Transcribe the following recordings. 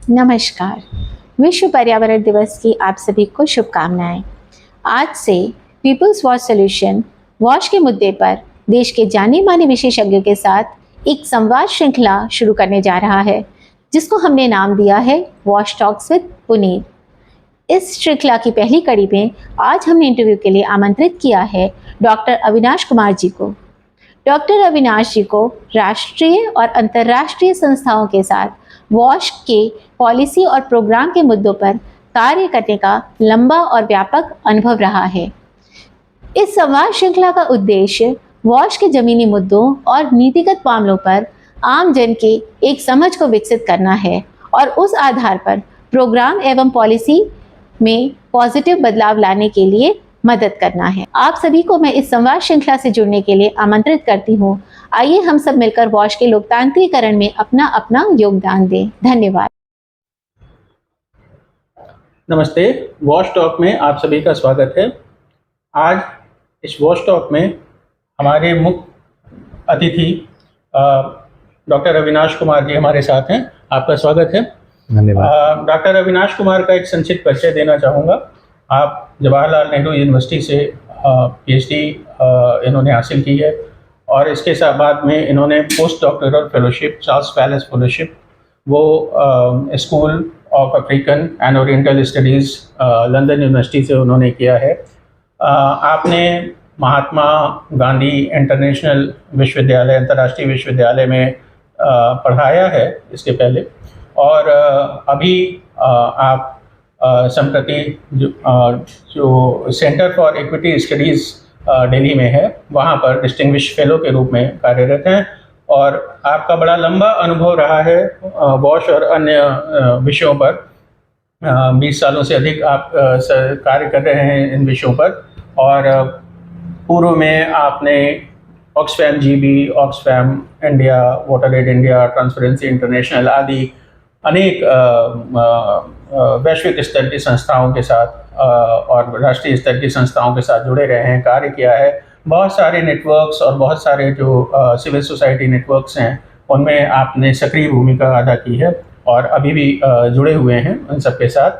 नमस्कार। विश्व पर्यावरण दिवस की आप सभी को शुभकामनाएं। आज से पीपल्स वॉच सॉल्यूशन वॉश के मुद्दे पर देश के जाने माने विशेषज्ञों के साथ एक संवाद श्रृंखला शुरू करने जा रहा है, जिसको हमने नाम दिया है वॉश टॉक्स विद पुनीत। इस श्रृंखला की पहली कड़ी में आज हमने इंटरव्यू के लिए आमंत्रित किया है डॉक्टर अविनाश कुमार जी को। डॉक्टर अविनाश जी को राष्ट्रीय और अंतर्राष्ट्रीय संस्थाओं के साथ वॉश के पॉलिसी और प्रोग्राम के मुद्दों पर कार्य करने का लंबा और व्यापक अनुभव रहा है। इस संवाद श्रृंखला का उद्देश्य वॉश के जमीनी मुद्दों और नीतिगत मामलों पर आम जन के एक समझ को विकसित करना है और उस आधार पर प्रोग्राम एवं पॉलिसी में पॉजिटिव बदलाव लाने के लिए मदद करना है। आप सभी को मैं इस संवाद श्रृंखला से जुड़ने के लिए आमंत्रित करती हूँ। आइए हम सब मिलकर वॉश के लोकतांत्रिकरण में अपना अपना योगदान दें। धन्यवाद। नमस्ते, वॉश टॉक में आप सभी का स्वागत है। आज इस वॉश टॉक में हमारे मुख्य अतिथि डॉक्टर अविनाश कुमार जी हमारे साथ हैं। आपका स्वागत है। धन्यवाद। डॉक्टर अविनाश कुमार का एक संक्षिप्त परिचय देना चाहूँगा। आप जवाहरलाल नेहरू यूनिवर्सिटी से पीएचडी इन्होंने हासिल की है और इसके साथ बाद में इन्होंने post doctoral fellowship, Charles Palace fellowship, वो School of African and Oriental Studies London University से उन्होंने किया है। आपने महात्मा गांधी इंटरनेशनल विश्वविद्यालय, अंतर्राष्ट्रीय विश्वविद्यालय में पढ़ाया है इसके पहले, और अभी आप संप्रति जो centre for equity studies Delhi में है, वहाँ पर डिस्टिंग्विश फेलो के रूप में कार्यरत हैं। और आपका बड़ा लंबा अनुभव रहा है वॉश और अन्य विषयों पर। 20 सालों से अधिक आप कार्य कर रहे हैं इन विषयों पर। और पूर्व में आपने Oxfam GB, Oxfam India, WaterAid India, Transparency International आदि अनेक वैश्विक स्तर की संस्थाओं के साथ और राष्ट्रीय स्तर की संस्थाओं के साथ जुड़े रहे हैं, कार्य किया है। बहुत सारे नेटवर्क्स और बहुत सारे जो सिविल सोसाइटी नेटवर्क्स हैं, उनमें आपने सक्रिय भूमिका अदा की है और अभी भी जुड़े हुए हैं उन सब के साथ।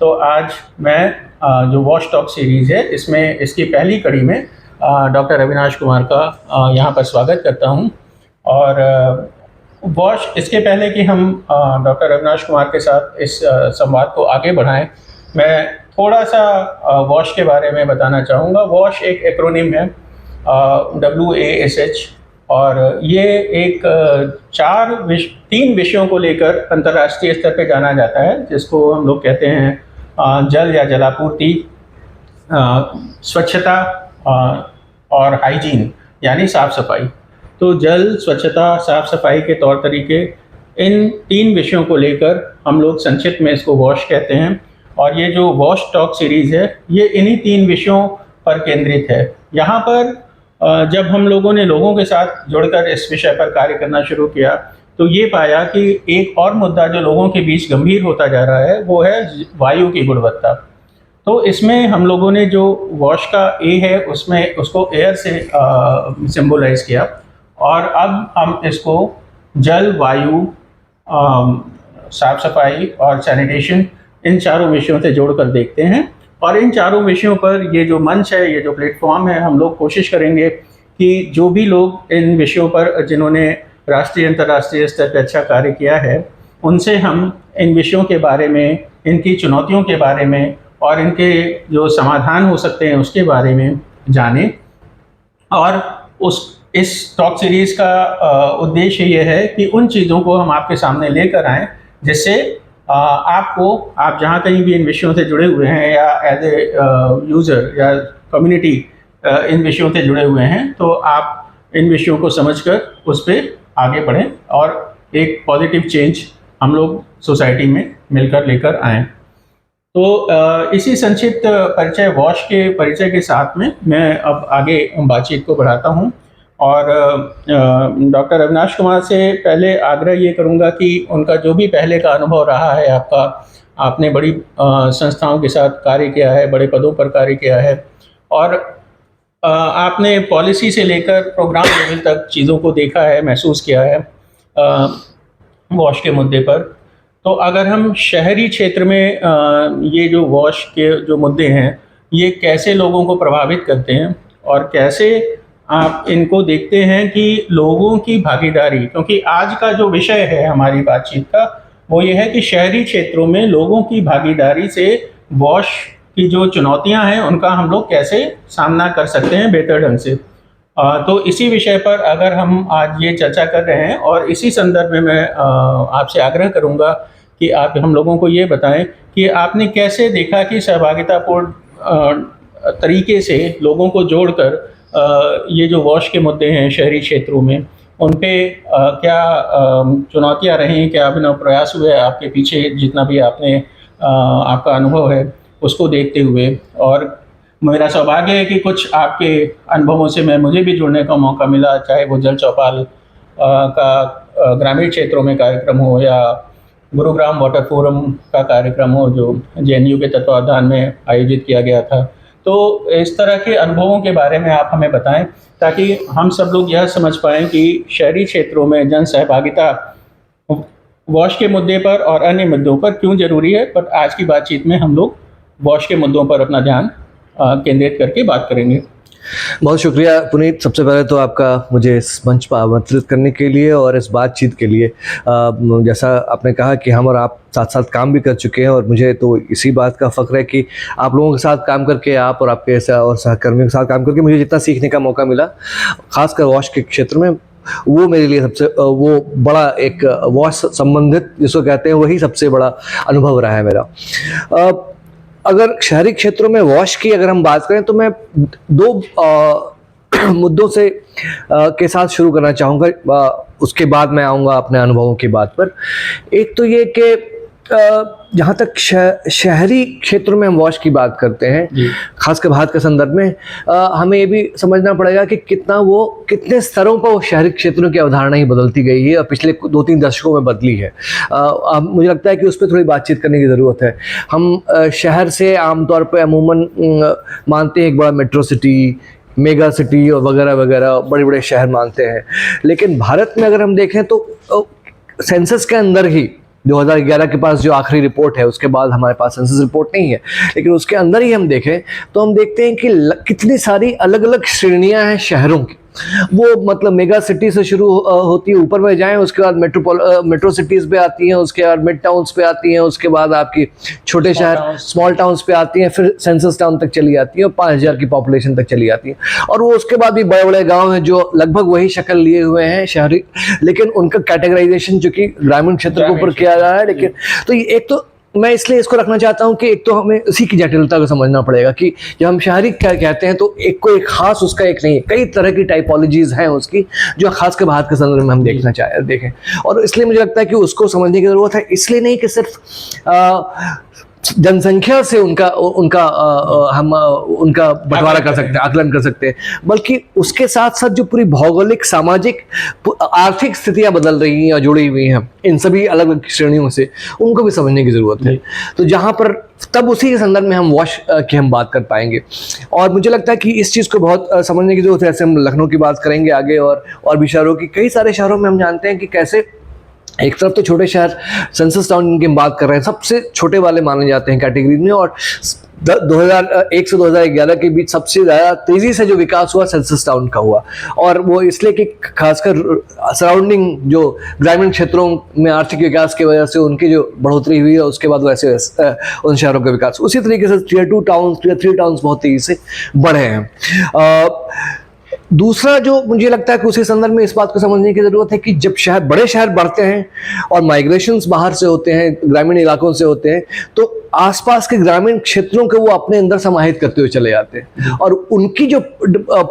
तो आज मैं जो वॉश टॉक सीरीज़ है, इसमें इसकी पहली कड़ी में डॉक्टर अविनाश कुमार का यहाँ पर स्वागत करता हूँ। और वॉश, इसके पहले कि हम डॉक्टर अविनाश कुमार के साथ इस संवाद को आगे बढ़ाएं, मैं थोड़ा सा वॉश के बारे में बताना चाहूँगा। वॉश एक एक्रोनिम है, WASH, और ये एक 3 विषयों को लेकर अंतर्राष्ट्रीय स्तर पर जाना जाता है, जिसको हम लोग कहते हैं जल या जलापूर्ति, स्वच्छता और हाइजीन यानी साफ सफाई। तो जल, स्वच्छता, साफ सफाई के तौर तरीके, इन 3 विषयों को लेकर हम लोग संक्षिप्त में इसको वॉश कहते हैं। और ये जो वॉश टॉक सीरीज़ है, ये इन्हीं 3 विषयों पर केंद्रित है। यहाँ पर जब हम लोगों ने लोगों के साथ जुड़कर इस विषय पर कार्य करना शुरू किया, तो ये पाया कि एक और मुद्दा जो लोगों के बीच गंभीर होता जा रहा है, वो है वायु की गुणवत्ता। तो इसमें हम लोगों ने जो वॉश का ए है, उसमें उसको एयर से सिंबलाइज किया, और अब हम इसको जल, वायु, साफ सफाई और सैनिटेशन, इन 4 विषयों से जोड़कर देखते हैं। और इन 4 विषयों पर ये जो मंच है, ये जो प्लेटफॉर्म है, हम लोग कोशिश करेंगे कि जो भी लोग इन विषयों पर, जिन्होंने राष्ट्रीय अंतर्राष्ट्रीय स्तर पर अच्छा कार्य किया है, उनसे हम इन विषयों के बारे में, इनकी चुनौतियों के बारे में और इनके जो समाधान हो सकते हैं उसके बारे में जानें। और इस टॉक सीरीज़ का उद्देश्य ये है कि उन चीज़ों को हम आपके सामने लेकर आएँ, जिससे आप जहाँ कहीं भी इन विषयों से जुड़े हुए हैं या एज ए यूज़र या कम्युनिटी इन विषयों से जुड़े हुए हैं, तो आप इन विषयों को समझकर उस पर आगे बढ़ें और एक पॉजिटिव चेंज हम लोग सोसाइटी में मिलकर लेकर आएँ। तो इसी संक्षिप्त परिचय, वॉश के परिचय के साथ में मैं अब आगे बातचीत को बढ़ाता हूँ। और डॉक्टर अविनाश कुमार से पहले आग्रह ये करूँगा कि उनका जो भी पहले का अनुभव रहा है आपका, आपने बड़ी संस्थाओं के साथ कार्य किया है, बड़े पदों पर कार्य किया है, और आपने पॉलिसी से लेकर प्रोग्राम लेवल तक चीज़ों को देखा है, महसूस किया है वॉश के मुद्दे पर। तो अगर हम शहरी क्षेत्र में ये जो वॉश के जो मुद्दे हैं, ये कैसे लोगों को प्रभावित करते हैं और कैसे आप इनको देखते हैं कि लोगों की भागीदारी, क्योंकि आज का जो विषय है हमारी बातचीत का वो ये है कि शहरी क्षेत्रों में लोगों की भागीदारी से वॉश की जो चुनौतियां हैं उनका हम लोग कैसे सामना कर सकते हैं बेहतर ढंग से। तो इसी विषय पर अगर हम आज ये चर्चा कर रहे हैं और इसी संदर्भ में मैं आपसे आग्रह करूंगा कि आप हम लोगों को ये बताएं कि आपने कैसे देखा कि सहभागितापूर्ण तरीके से लोगों को जोड़कर ये जो वॉश के मुद्दे हैं शहरी क्षेत्रों में उन पे क्या चुनौतियां रही, क्या अभिनव प्रयास हुए आपके पीछे, जितना भी आपने आपका अनुभव है उसको देखते हुए। और मेरा सौभाग्य है कि कुछ आपके अनुभवों से मुझे भी जुड़ने का मौका मिला, चाहे वो जल चौपाल का ग्रामीण क्षेत्रों में कार्यक्रम हो या गुरुग्राम वाटर फोरम का कार्यक्रम हो जो जेएनयू के तत्वावधान में आयोजित किया गया था। तो इस तरह के अनुभवों के बारे में आप हमें बताएं ताकि हम सब लोग यह समझ पाएं कि शहरी क्षेत्रों में जन सहभागिता वॉश के मुद्दे पर और अन्य मुद्दों पर क्यों जरूरी है। पर आज की बातचीत में हम लोग वॉश के मुद्दों पर अपना ध्यान केंद्रित करके बात करेंगे। बहुत शुक्रिया पुनीत, सबसे पहले तो आपका मुझे इस मंच पर आमंत्रित करने के लिए और इस बातचीत के लिए। जैसा आपने कहा कि हम और आप साथ साथ काम भी कर चुके हैं और मुझे तो इसी बात का फ़ख्र है कि आप लोगों के साथ काम करके, आप और आपके और सहकर्मियों के साथ काम करके मुझे जितना सीखने का मौका मिला, ख़ासकर वॉश के क्षेत्र में, वो मेरे लिए सबसे वो बड़ा एक वॉश संबंधित जिसको कहते हैं वही सबसे बड़ा अनुभव रहा है मेरा। अगर शहरी क्षेत्रों में वॉश की अगर हम बात करें तो मैं दो मुद्दों से के साथ शुरू करना चाहूँगा, उसके बाद मैं आऊँगा अपने अनुभवों की बात पर। एक तो ये कि जहाँ तक शहरी क्षेत्रों में हम वॉश की बात करते हैं, खासकर भारत के संदर्भ में, हमें ये भी समझना पड़ेगा कि कितने स्तरों पर वो शहरी क्षेत्रों की अवधारणा ही बदलती गई है और पिछले 2-3 दशकों में बदली है। मुझे लगता है कि उस पर थोड़ी बातचीत करने की ज़रूरत है। हम शहर से आमतौर पर अमूमन मानते हैं एक बड़ा मेट्रो सिटी, मेगा सिटी और वगैरह वगैरह बड़े बड़े शहर मानते हैं, लेकिन भारत में अगर हम देखें तो सेंसस के अंदर ही 2011 के पास जो आखिरी रिपोर्ट है, उसके बाद हमारे पास सेंसस रिपोर्ट नहीं है, लेकिन उसके अंदर ही हम देखें तो हम देखते हैं कि कितनी सारी अलग अलग श्रेणियां हैं शहरों की। वो मतलब मेगा सिटी से शुरू होती है, ऊपर में जाएं, उसके बाद मेट्रो सिटीज़ पे आती हैं, उसके बाद मिड टाउन्स पे आती हैं, उसके बाद आपकी छोटे शहर स्मॉल टाउन्स पे आती हैं, फिर सेंसस टाउन तक चली जाती है और 5000 की पॉपुलेशन तक चली जाती है। और वो उसके बाद भी बड़े बड़े गाँव हैं जो लगभग वही शक्ल लिए हुए हैं शहरी, लेकिन उनका कैटेगराइजेशन जो कि ग्रामीण क्षेत्र के ऊपर किया जा रहा है। लेकिन तो ये एक तो मैं इसलिए इसको रखना चाहता हूं कि एक तो हमें उसी की जटिलता को समझना पड़ेगा कि जब हम शहरी क्या कहते हैं तो एक को एक खास उसका एक नहीं है, कई तरह की टाइपोलॉजीज हैं उसकी जो खासकर भारत के संदर्भ में हम देखें। और इसलिए मुझे लगता है कि उसको समझने की ज़रूरत है। इसलिए नहीं कि सिर्फ जनसंख्या से हम उनका बंटवारा कर सकते हैं, आकलन कर सकते हैं, बल्कि उसके साथ साथ जो पूरी भौगोलिक, सामाजिक, आर्थिक स्थितियां बदल रही हैं और जुड़ी हुई हैं इन सभी अलग अलग श्रेणियों से, उनको भी समझने की जरूरत है। तो जहां पर तब उसी के संदर्भ में हम वॉश की हम बात कर पाएंगे। और मुझे लगता है कि इस चीज़ को बहुत समझने की जरूरत है। ऐसे हम लखनऊ की बात करेंगे आगे और भी शहरों की, कई सारे शहरों में हम जानते हैं कि कैसे एक तरफ तो छोटे शहर सेंसस टाउन की बात कर रहे हैं, सबसे छोटे वाले माने जाते हैं कैटेगरी में, और 2001 से 2011 के बीच सबसे ज़्यादा तेज़ी से जो विकास हुआ सेंसस टाउन का हुआ। और वो इसलिए कि खासकर सराउंडिंग जो ग्रामीण क्षेत्रों में आर्थिक विकास की वजह से उनकी जो बढ़ोतरी हुई है, उसके बाद वैसे उन शहरों का विकास। उसी तरीके से टियर 2 टाउन्स, टियर 3 टाउन्स बहुत तेज़ी से बढ़े हैं। दूसरा जो मुझे लगता है कि उसी संदर्भ में इस बात को समझने की ज़रूरत है कि जब बड़े शहर बढ़ते हैं और माइग्रेशंस बाहर से होते हैं, ग्रामीण इलाकों से होते हैं, तो आसपास के ग्रामीण क्षेत्रों को वो अपने अंदर समाहित करते हुए चले जाते हैं। और उनकी जो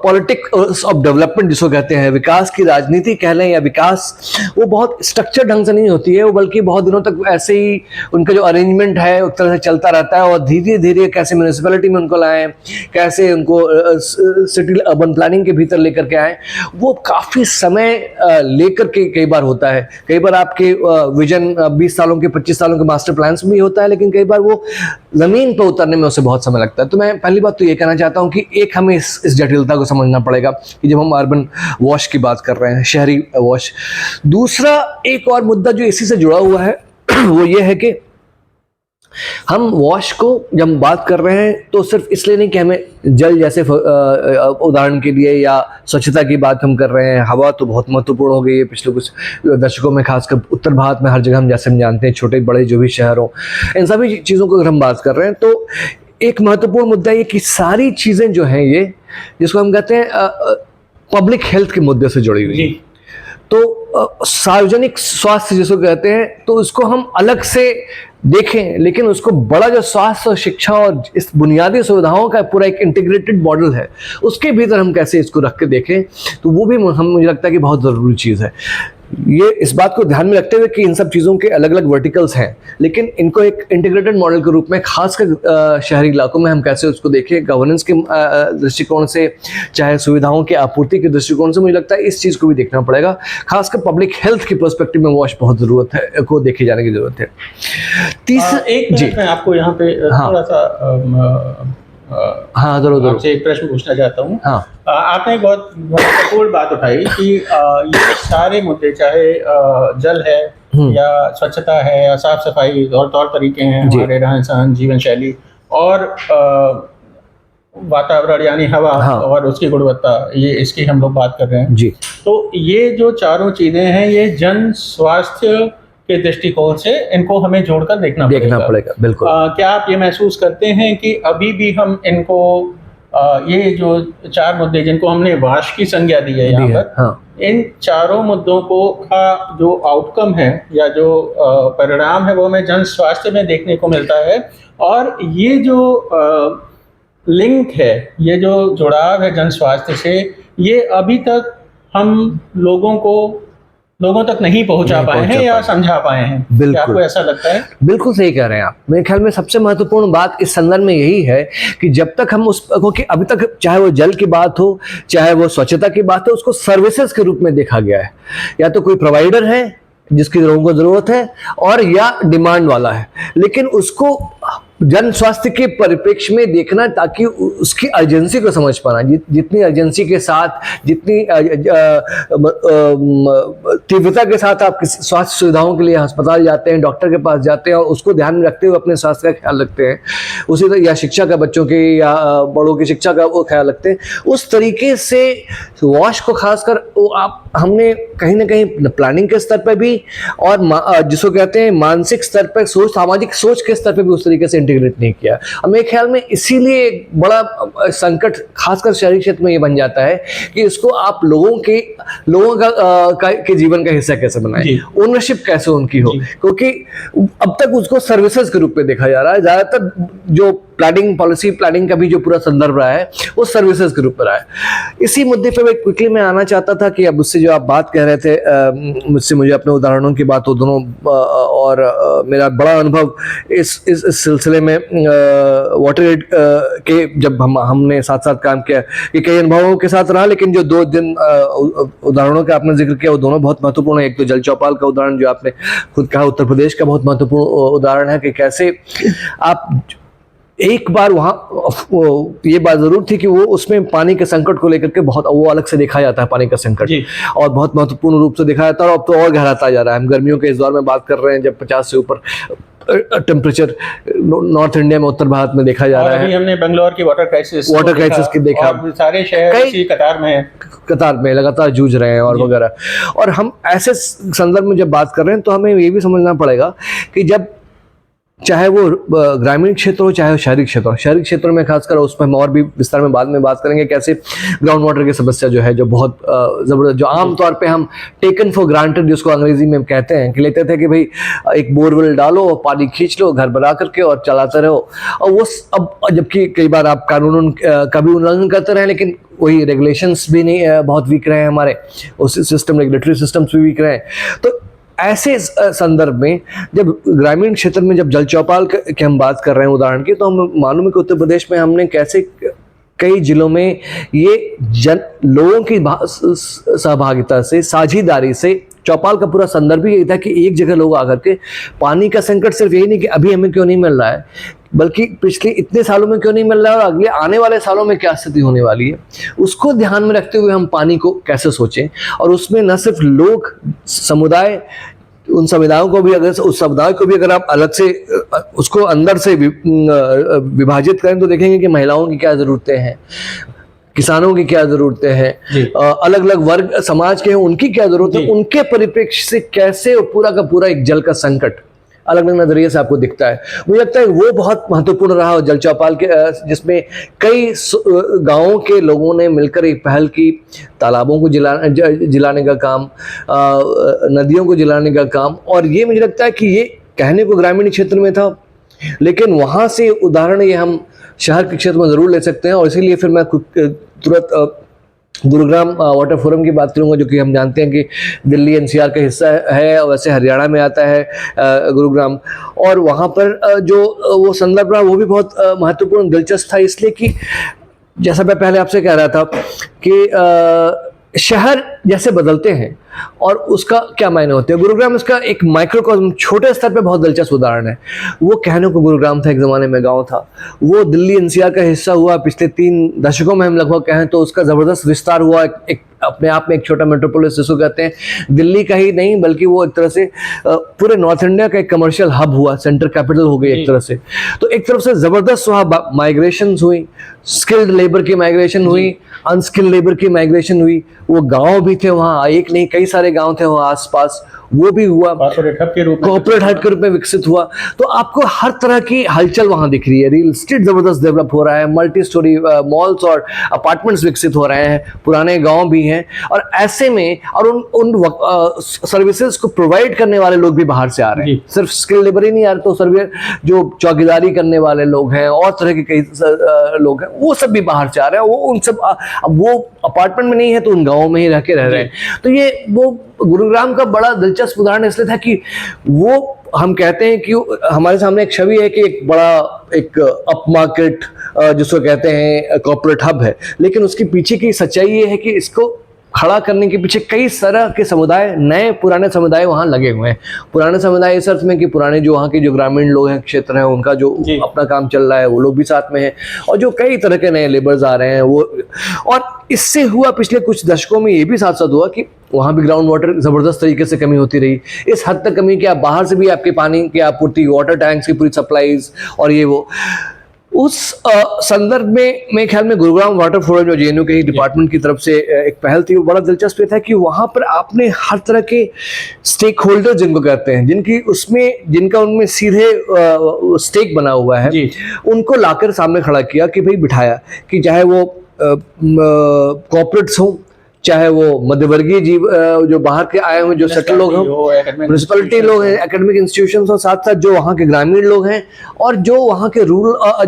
पॉलिटिक्स ऑफ डेवलपमेंट जिसको कहते हैं, विकास की राजनीति कह लें या विकास, वो बहुत स्ट्रक्चर ढंग से नहीं होती है, वो बल्कि बहुत दिनों तक ऐसे ही उनका जो अरेंजमेंट है उस तरह से चलता रहता है। और धीरे धीरे कैसे म्यूनिसिपैलिटी में उनको लाएं, कैसे उनको सिटी अर्बन प्लानिंग के भीतर लेकर के आए, वो काफ़ी समय लेकर के कई बार होता है। कई बार आपके विजन 20 सालों के 25 सालों के मास्टर प्लान्स में भी होता है, लेकिन कई बार वो जमीन पर उतरने में उसे बहुत समय लगता है। तो मैं पहली बात तो ये कहना चाहता हूँ कि एक हमें इस जटिलता को समझना पड़ेगा कि जब हम अर्बन वॉश की बात कर रहे हैं, शहरी वॉश। दूसरा एक और मुद्दा जो इसी से जुड़ा हुआ है वो ये है कि हम वॉश को जब बात कर रहे हैं तो सिर्फ इसलिए नहीं कि हमें जल जैसे उदाहरण के लिए या स्वच्छता की बात हम कर रहे हैं, हवा तो बहुत महत्वपूर्ण हो गई है पिछले कुछ दशकों में, खासकर उत्तर भारत में हर जगह हम जैसे हम जानते हैं छोटे बड़े जो भी शहर हों, इन सभी चीज़ों को अगर हम बात कर रहे हैं तो एक महत्वपूर्ण मुद्दा ये कि सारी चीज़ें जो हैं ये जिसको हम कहते हैं पब्लिक हेल्थ के मुद्दे से जुड़ी हुई, तो सार्वजनिक स्वास्थ्य जिसको कहते हैं तो उसको हम अलग से देखें, लेकिन उसको बड़ा जो स्वास्थ्य और शिक्षा और इस बुनियादी सुविधाओं का पूरा एक इंटीग्रेटेड मॉडल है उसके भीतर हम कैसे इसको रख के देखें, तो वो भी मुझे लगता है कि बहुत ज़रूरी चीज़ है। ये इस बात को ध्यान में रखते हुए कि इन सब चीज़ों के अलग अलग वर्टिकल्स हैं, लेकिन इनको एक इंटीग्रेटेड मॉडल के रूप में खासकर शहरी इलाकों में हम कैसे उसको देखें, गवर्नेंस के दृष्टिकोण से, चाहे सुविधाओं की आपूर्ति के दृष्टिकोण से, मुझे लगता है इस चीज़ को भी देखना पड़ेगा। खासकर पब्लिक हेल्थ के पर्सपेक्टिव में वॉश बहुत ज़रूरत है को देखे जाने की ज़रूरत है। एक मिनट में आपको यहाँ पे थोड़ा सा हाँ जरूर आपसे एक प्रश्न पूछना चाहता हूँ। हाँ, आपने एक बहुत महत्वपूर्ण बात उठाई कि ये सारे मुद्दे, चाहे जल है या स्वच्छता है या साफ सफाई और तौर तरीके हैं हमारे रहन सहन जीवन शैली और वातावरण यानी हवा, हाँ, और उसकी गुणवत्ता, ये इसकी हम लोग बात कर रहे हैं जी। तो ये जो चारों चीजें हैं ये जन स्वास्थ्य के दृष्टिकोण से इनको हमें जोड़कर देखना पड़ेगा। बिल्कुल। क्या आप ये महसूस करते हैं कि अभी भी हम इनको ये जो चार मुद्दे जिनको हमने वाश की संज्ञा दी है यहाँ पर, हाँ, इन चारों मुद्दों को का जो आउटकम है या जो परिणाम है वो हमें जन स्वास्थ्य में देखने को मिलता है, और ये जो लिंक है, ये जो जुड़ाव है जन स्वास्थ्य से, ये अभी तक हम लोगों तक नहीं पहुंचा पाए हैं या समझा पाए हैं। बिल्कुल। क्या आपको ऐसा लगता है? बिल्कुल सही कह रहे हैं आप। मेरे ख्याल में सबसे महत्वपूर्ण बात इस संदर्भ में यही है कि जब तक हम क्योंकि अभी तक चाहे वो जल की बात हो, चाहे वो स्वच्छता की बात हो, उसको सर्विसेज के रूप में देखा गया है। या तो कोई प्रोवाइडर है जिसकी लोगों को जरूरत है और या डिमांड वाला है, लेकिन उसको जन स्वास्थ्य के परिप्रेक्ष्य में देखना ताकि उसकी अर्जेंसी को समझ पाना, जितनी अर्जेंसी के साथ, जितनी तीव्रता के साथ आप स्वास्थ्य सुविधाओं के लिए अस्पताल जाते हैं, डॉक्टर के पास जाते हैं और उसको ध्यान में रखते हुए अपने स्वास्थ्य का ख्याल रखते हैं, उसी तरह या शिक्षा का, बच्चों की या बड़ों की शिक्षा का वो ख्याल रखते हैं, उस तरीके से वॉश को खासकर हमने कहीं ना कहीं प्लानिंग के स्तर पर भी और जिसको कहते हैं मानसिक स्तर पर, सामाजिक सोच के स्तर पर भी उस तरीके से इंटीग्रेट नहीं किया। अब मेरे ख्याल में इसीलिए एक बड़ा संकट खासकर शहरी क्षेत्र में ये बन जाता है कि इसको आप लोगों के जीवन का हिस्सा कैसे बनाएं, ओनरशिप कैसे उनकी हो, क्योंकि अब तक उसको सर्विसेज के रूप में देखा जा रहा है। ज्यादातर जो प्लानिंग पॉलिसी प्लानिंग का भी जो पूरा संदर्भ रहा है वो सर्विसेज के रूप में रहा है। इसी मुद्दे पे क्विकली मैं आना चाहता था कि अब मुझसे जो आप बात कह रहे थे, मुझसे मुझे अपने उदाहरणों की बात हो दोनों, और मेरा बड़ा अनुभव इस सिलसिले में वाटरगेट के जब हमने साथ साथ काम किया, ये कई अनुभवों के साथ रहा, लेकिन जो 2 दिन उदाहरणों का आपने जिक्र किया वो दोनों बहुत महत्वपूर्ण है। एक तो जल चौपाल का उदाहरण जो आपने खुद कहा, उत्तर प्रदेश का बहुत महत्वपूर्ण उदाहरण है कि कैसे आप एक बार वहाँ ये बात जरूर थी कि वो उसमें पानी के संकट को लेकर के बहुत वो अलग से देखा जाता है, पानी का संकट, और बहुत महत्वपूर्ण रूप से देखा जाता है, और अब तो और गहराता जा रहा है। हम गर्मियों के इस दौर में बात कर रहे हैं जब 50 से ऊपर टेम्परेचर नॉर्थ इंडिया में, उत्तर भारत में देखा जा रहा है। अभी हमने बेंगलोर की वाटर क्राइसिस की देखा, और सारे शहर इसी कतार में लगातार जूझ रहे हैं और वगैरह। और हम ऐसे संदर्भ में जब बात कर रहे हैं तो हमें ये भी समझना पड़ेगा कि जब चाहे वो ग्रामीण क्षेत्र हो चाहे वो शहरी क्षेत्र हो, शहरी क्षेत्रों में खासकर, उसमें हम और भी विस्तार में बाद में बात करेंगे कैसे ग्राउंड वाटर की समस्या जो है, जो बहुत ज़बरदस्त, जो आमतौर पे हम टेकन फॉर ग्रांटेड जिसको अंग्रेजी में कहते हैं कि लेते थे कि भाई एक बोरवेल डालो, पानी खींच लो, घर बना करके और चलाते रहो, और वो अब जबकि कई बार आप कानून का भी उल्लंघन करते रहे, लेकिन वही रेगुलेशंस भी नहीं बहुत वीक रहे हैं हमारे, उस सिस्टम रेगुलेटरी सिस्टम्स भी वीक रहे हैं। तो ऐसे संदर्भ में जब ग्रामीण क्षेत्र में जब जल चौपाल की हम बात कर रहे हैं उदाहरण की, तो हम मालूम है कि उत्तर प्रदेश में हमने कैसे कई जिलों में ये लोगों की सहभागिता से, साझेदारी से, चौपाल का पूरा संदर्भ ही यही था कि एक जगह लोग आकर के पानी का संकट सिर्फ यही नहीं कि अभी हमें क्यों नहीं मिल रहा है, बल्कि पिछले इतने सालों में क्यों नहीं मिल रहा है और अगले आने वाले सालों में क्या स्थिति होने वाली है, उसको ध्यान में रखते हुए हम पानी को कैसे सोचें। और उसमें न सिर्फ लोग, समुदाय, उन समुदायों को भी अगर उस समुदाय को भी अगर आप अलग से उसको अंदर से विभाजित करें तो देखेंगे कि महिलाओं की क्या जरूरतें हैं, किसानों की क्या जरूरतें हैं, अलग अलग वर्ग समाज के हैं उनकी क्या जरूरत है, उनके परिप्रेक्ष्य से कैसे पूरा का पूरा एक जल का संकट अलग अलग नजरिए से आपको दिखता है। मुझे लगता है वो बहुत महत्वपूर्ण रहा और जल चौपाल के जिसमें कई गांवों के लोगों ने मिलकर एक पहल की, तालाबों को जिलाने का काम, नदियों को जिलाने का काम। और ये मुझे लगता है कि ये कहने को ग्रामीण क्षेत्र में था, लेकिन वहाँ से उदाहरण ये हम शहर के क्षेत्र में ज़रूर ले सकते हैं। और इसीलिए फिर मैं तुरंत गुरुग्राम वाटर फोरम की बात करूंगा, जो कि हम जानते हैं कि दिल्ली एनसीआर का हिस्सा है, वैसे हरियाणा में आता है गुरुग्राम। और वहाँ पर जो वो संदर्भ रहा वो भी बहुत महत्वपूर्ण दिलचस्प था, इसलिए कि जैसा मैं पहले आपसे कह रहा था कि शहर जैसे बदलते हैं और उसका क्या मायने होते हैं। गुरुग्राम इसका एक माइक्रोकॉस्म, छोटे स्तर पे बहुत दिलचस्प उदाहरण है। वो कहने को गुरुग्राम था, एक ज़माने में गांव था, वो दिल्ली एनसीआर का हिस्सा हुआ। पिछले 3 दशकों में हम लगभग कहें तो उसका ज़बरदस्त विस्तार हुआ, एक अपने आप में एक छोटा मेट्रोपोलिस जिसको कहते हैं। दिल्ली का ही नहीं बल्कि वो एक तरह से पूरे नॉर्थ इंडिया का एक कमर्शियल हब हुआ, सेंटर कैपिटल हो गई एक तरह से। तो एक तरफ से ज़बरदस्त वहाँ माइग्रेशन हुई, स्किल्ड लेबर की माइग्रेशन हुई, अनस्किल्ड लेबर की माइग्रेशन हुई। वो गाँव भी थे वहाँ, एक नहीं कई सारे गांव थे वहाँ आसपास, वो भी हुआ, कॉर्पोरेट हब के रूप में विकसित हुआ। तो आपको हर तरह की हलचल वहां दिख रही है। रियल एस्टेट जबरदस्त डेवलप हो रहा है, मल्टी स्टोरी मॉल्स और अपार्टमेंट्स विकसित हो रहे हैं, पुराने गांव भी हैं। और ऐसे में और उन सर्विसेज को प्रोवाइड करने वाले लोग भी बाहर से आ रहे हैं, सिर्फ स्किल लेबर ही नहीं आ रहे, तो सर्वे जो चौकीदारी करने वाले लोग हैं और तरह के कई लोग हैं वो सब भी बाहर से आ रहे हैं। वो उन सब अब वो अपार्टमेंट में नहीं है तो उन गाँवों में ही रह के रह रहे हैं। तो ये वो गुरुग्राम का बड़ा दिलचस्प उदाहरण इसलिए था कि वो हम कहते हैं कि हमारे सामने एक छवि है कि एक बड़ा एक अप मार्केट जिसको कहते हैं कॉर्पोरेट हब है, लेकिन उसके पीछे की सच्चाई ये है कि इसको खड़ा करने के पीछे कई तरह के समुदाय, नए पुराने समुदाय वहाँ लगे हुए हैं। पुराने समुदाय इस अर्थ में कि पुराने जो वहाँ के जो ग्रामीण लोग हैं, क्षेत्र हैं, उनका जो अपना काम चल रहा है वो लोग भी साथ में हैं, और जो कई तरह के नए लेबर्स आ रहे हैं वो। और इससे हुआ पिछले कुछ दशकों में ये भी साथ साथ हुआ कि वहाँ भी ग्राउंड वाटर ज़बरदस्त तरीके से कमी होती रही। इस हद तक कमी कि आप बाहर से भी आपके पानी की आपूर्ति, वाटर टैंक्स की पूरी सप्लाईज और ये वो। उस संदर्भ में मेरे ख्याल में गुरुग्राम वाटर फोरम जो जेएनयू के ही डिपार्टमेंट की तरफ से एक पहल थी, वो बड़ा दिलचस्प था कि वहाँ पर आपने हर तरह के स्टेक होल्डर जिनको कहते हैं, जिनका उनमें सीधे स्टेक बना हुआ है, उनको लाकर सामने खड़ा किया कि भाई बिठाया कि चाहे वो कॉर्पोरेट्स हों, चाहे वो मध्यवर्गीय जीव जो बाहर के आए हुए जो सेटल लोग हैं, म्यूनिसिपैलिटी लोग हैं, एकेडमिक इंस्टीट्यूशंस, और साथ साथ जो वहाँ के ग्रामीण लोग हैं और जो वहाँ के रूरल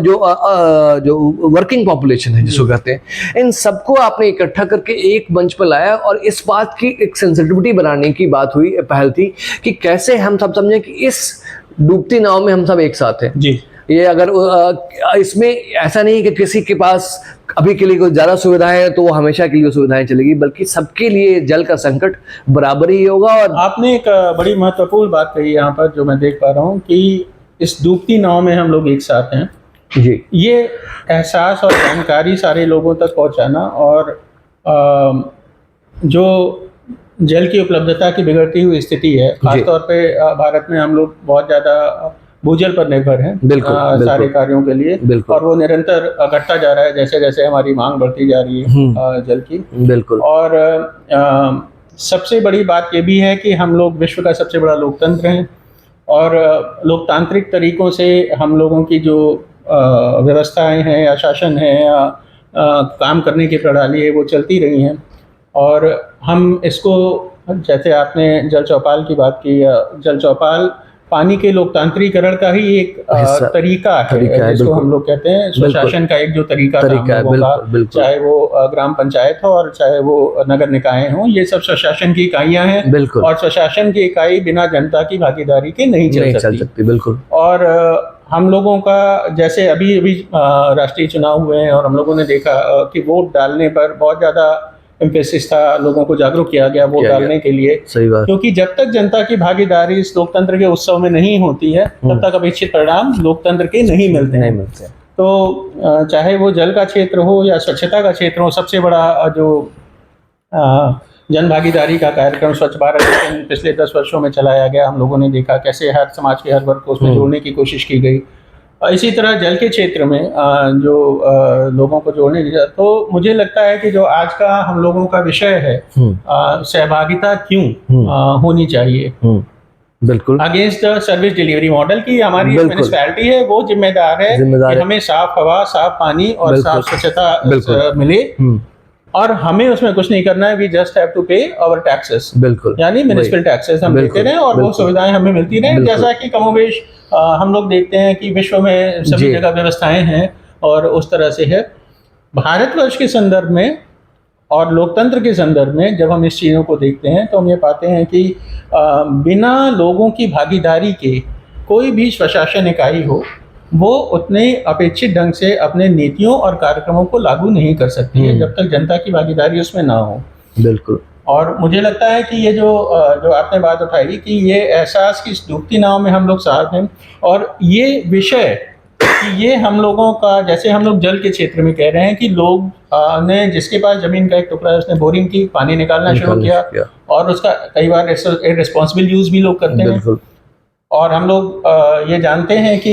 जो वर्किंग पॉपुलेशन है जिसको कहते हैं, इन सबको आपने इकट्ठा करके एक मंच पर लाया। और इस बात की एक सेंसिटिविटी बनाने की बात हुई, पहल थी कि कैसे हम सब समझें कि इस डूबती नाव में हम सब एक साथ हैं। ये अगर इसमें ऐसा नहीं कि किसी के पास अभी के लिए कोई ज़्यादा सुविधाएं है तो वो हमेशा के लिए सुविधाएं चलेगी, बल्कि सबके लिए जल का संकट बराबर ही होगा। और आपने एक बड़ी महत्वपूर्ण बात कही यहाँ पर, जो मैं देख पा रहा हूँ कि इस डूबती नाव में हम लोग एक साथ हैं। जी, ये एहसास और जानकारी सारे लोगों तक पहुँचाना, और जो जल की उपलब्धता की बिगड़ती हुई स्थिति है, खासतौर पे भारत में हम लोग बहुत ज़्यादा भूजल पर निर्भर हैं सारे कार्यों के लिए, और वो निरंतर घटता जा रहा है जैसे जैसे हमारी मांग बढ़ती जा रही है जल की। बिल्कुल। और सबसे बड़ी बात ये भी है कि हम लोग विश्व का सबसे बड़ा लोकतंत्र हैं, और लोकतांत्रिक तरीकों से हम लोगों की जो व्यवस्थाएं हैं या शासन है या काम करने की प्रणाली है वो चलती रही हैं। और हम इसको, जैसे आपने जल चौपाल की बात की, जल चौपाल पानी के लोकतांत्रिकरण का ही एक तरीका है जिसको हम लोग कहते हैं स्वशासन का एक जो तरीका था, चाहे वो ग्राम पंचायत हो और चाहे वो नगर निकाय हो, ये सब स्वशासन की इकाइयां हैं, और स्वशासन की इकाई बिना जनता की भागीदारी के नहीं चल सकती। बिल्कुल। और हम लोगों का, जैसे अभी राष्ट्रीय चुनाव हुए हैं और हम लोगों ने देखा कि वोट डालने पर बहुत ज़्यादा एम्फेसिस था, लोगों को जागरूक किया गया वोट डालने के लिए। सही बात। क्योंकि जब तक जनता की भागीदारी इस लोकतंत्र के उत्सव में नहीं होती है तब तक अपेक्षित परिणाम लोकतंत्र के नहीं मिलते हैं। तो चाहे वो जल का क्षेत्र हो या स्वच्छता का क्षेत्र हो, सबसे बड़ा जो जन भागीदारी का कार्यक्रम स्वच्छ भारत मिशन पिछले 10 वर्षों में चलाया गया। हम लोगों ने देखा कैसे हर समाज के हर वर्ग को उसमें जोड़ने की कोशिश की गई। इसी तरह जल के क्षेत्र में जो लोगों को जोड़ने की, तो मुझे लगता है कि जो आज का हम लोगों का विषय है, सहभागिता क्यों होनी चाहिए, बिल्कुल, against the service delivery model की हमारी म्युनिसिपैलिटी है वो जिम्मेदार है कि हमें साफ हवा, साफ पानी और साफ स्वच्छता मिले, और हमें उसमें कुछ नहीं करना है। वी जस्ट हैव टू पे आवर टैक्सेस, बिल्कुल, यानी म्युनिसिपल टैक्सेस हम देते रहे और वो सुविधाएं हमें मिलती रहे। जैसा कि कमोबेश हम लोग देखते हैं कि विश्व में सभी जगह व्यवस्थाएं हैं और उस तरह से है। भारतवर्ष के संदर्भ में और लोकतंत्र के संदर्भ में जब हम इस चीज़ों को देखते हैं तो हम ये पाते हैं कि बिना लोगों की भागीदारी के कोई भी स्वशासन इकाई हो वो उतने अपेक्षित ढंग से अपने नीतियों और कार्यक्रमों को लागू नहीं कर सकती है जब तक जनता की भागीदारी उसमें ना हो। बिल्कुल। और मुझे लगता है कि ये जो आपने बात उठाई कि ये एहसास की डूबती नाव में हम लोग साथ हैं, और ये विषय कि ये हम लोगों का, जैसे हम लोग जल के क्षेत्र में कह रहे हैं कि लोग ने जिसके पास जमीन का एक टुकड़ा है उसने बोरिंग की, पानी निकालना शुरू किया और उसका कई बार इररिस्पॉन्सिबल यूज भी लोग करते हैं। और हम लोग ये जानते हैं कि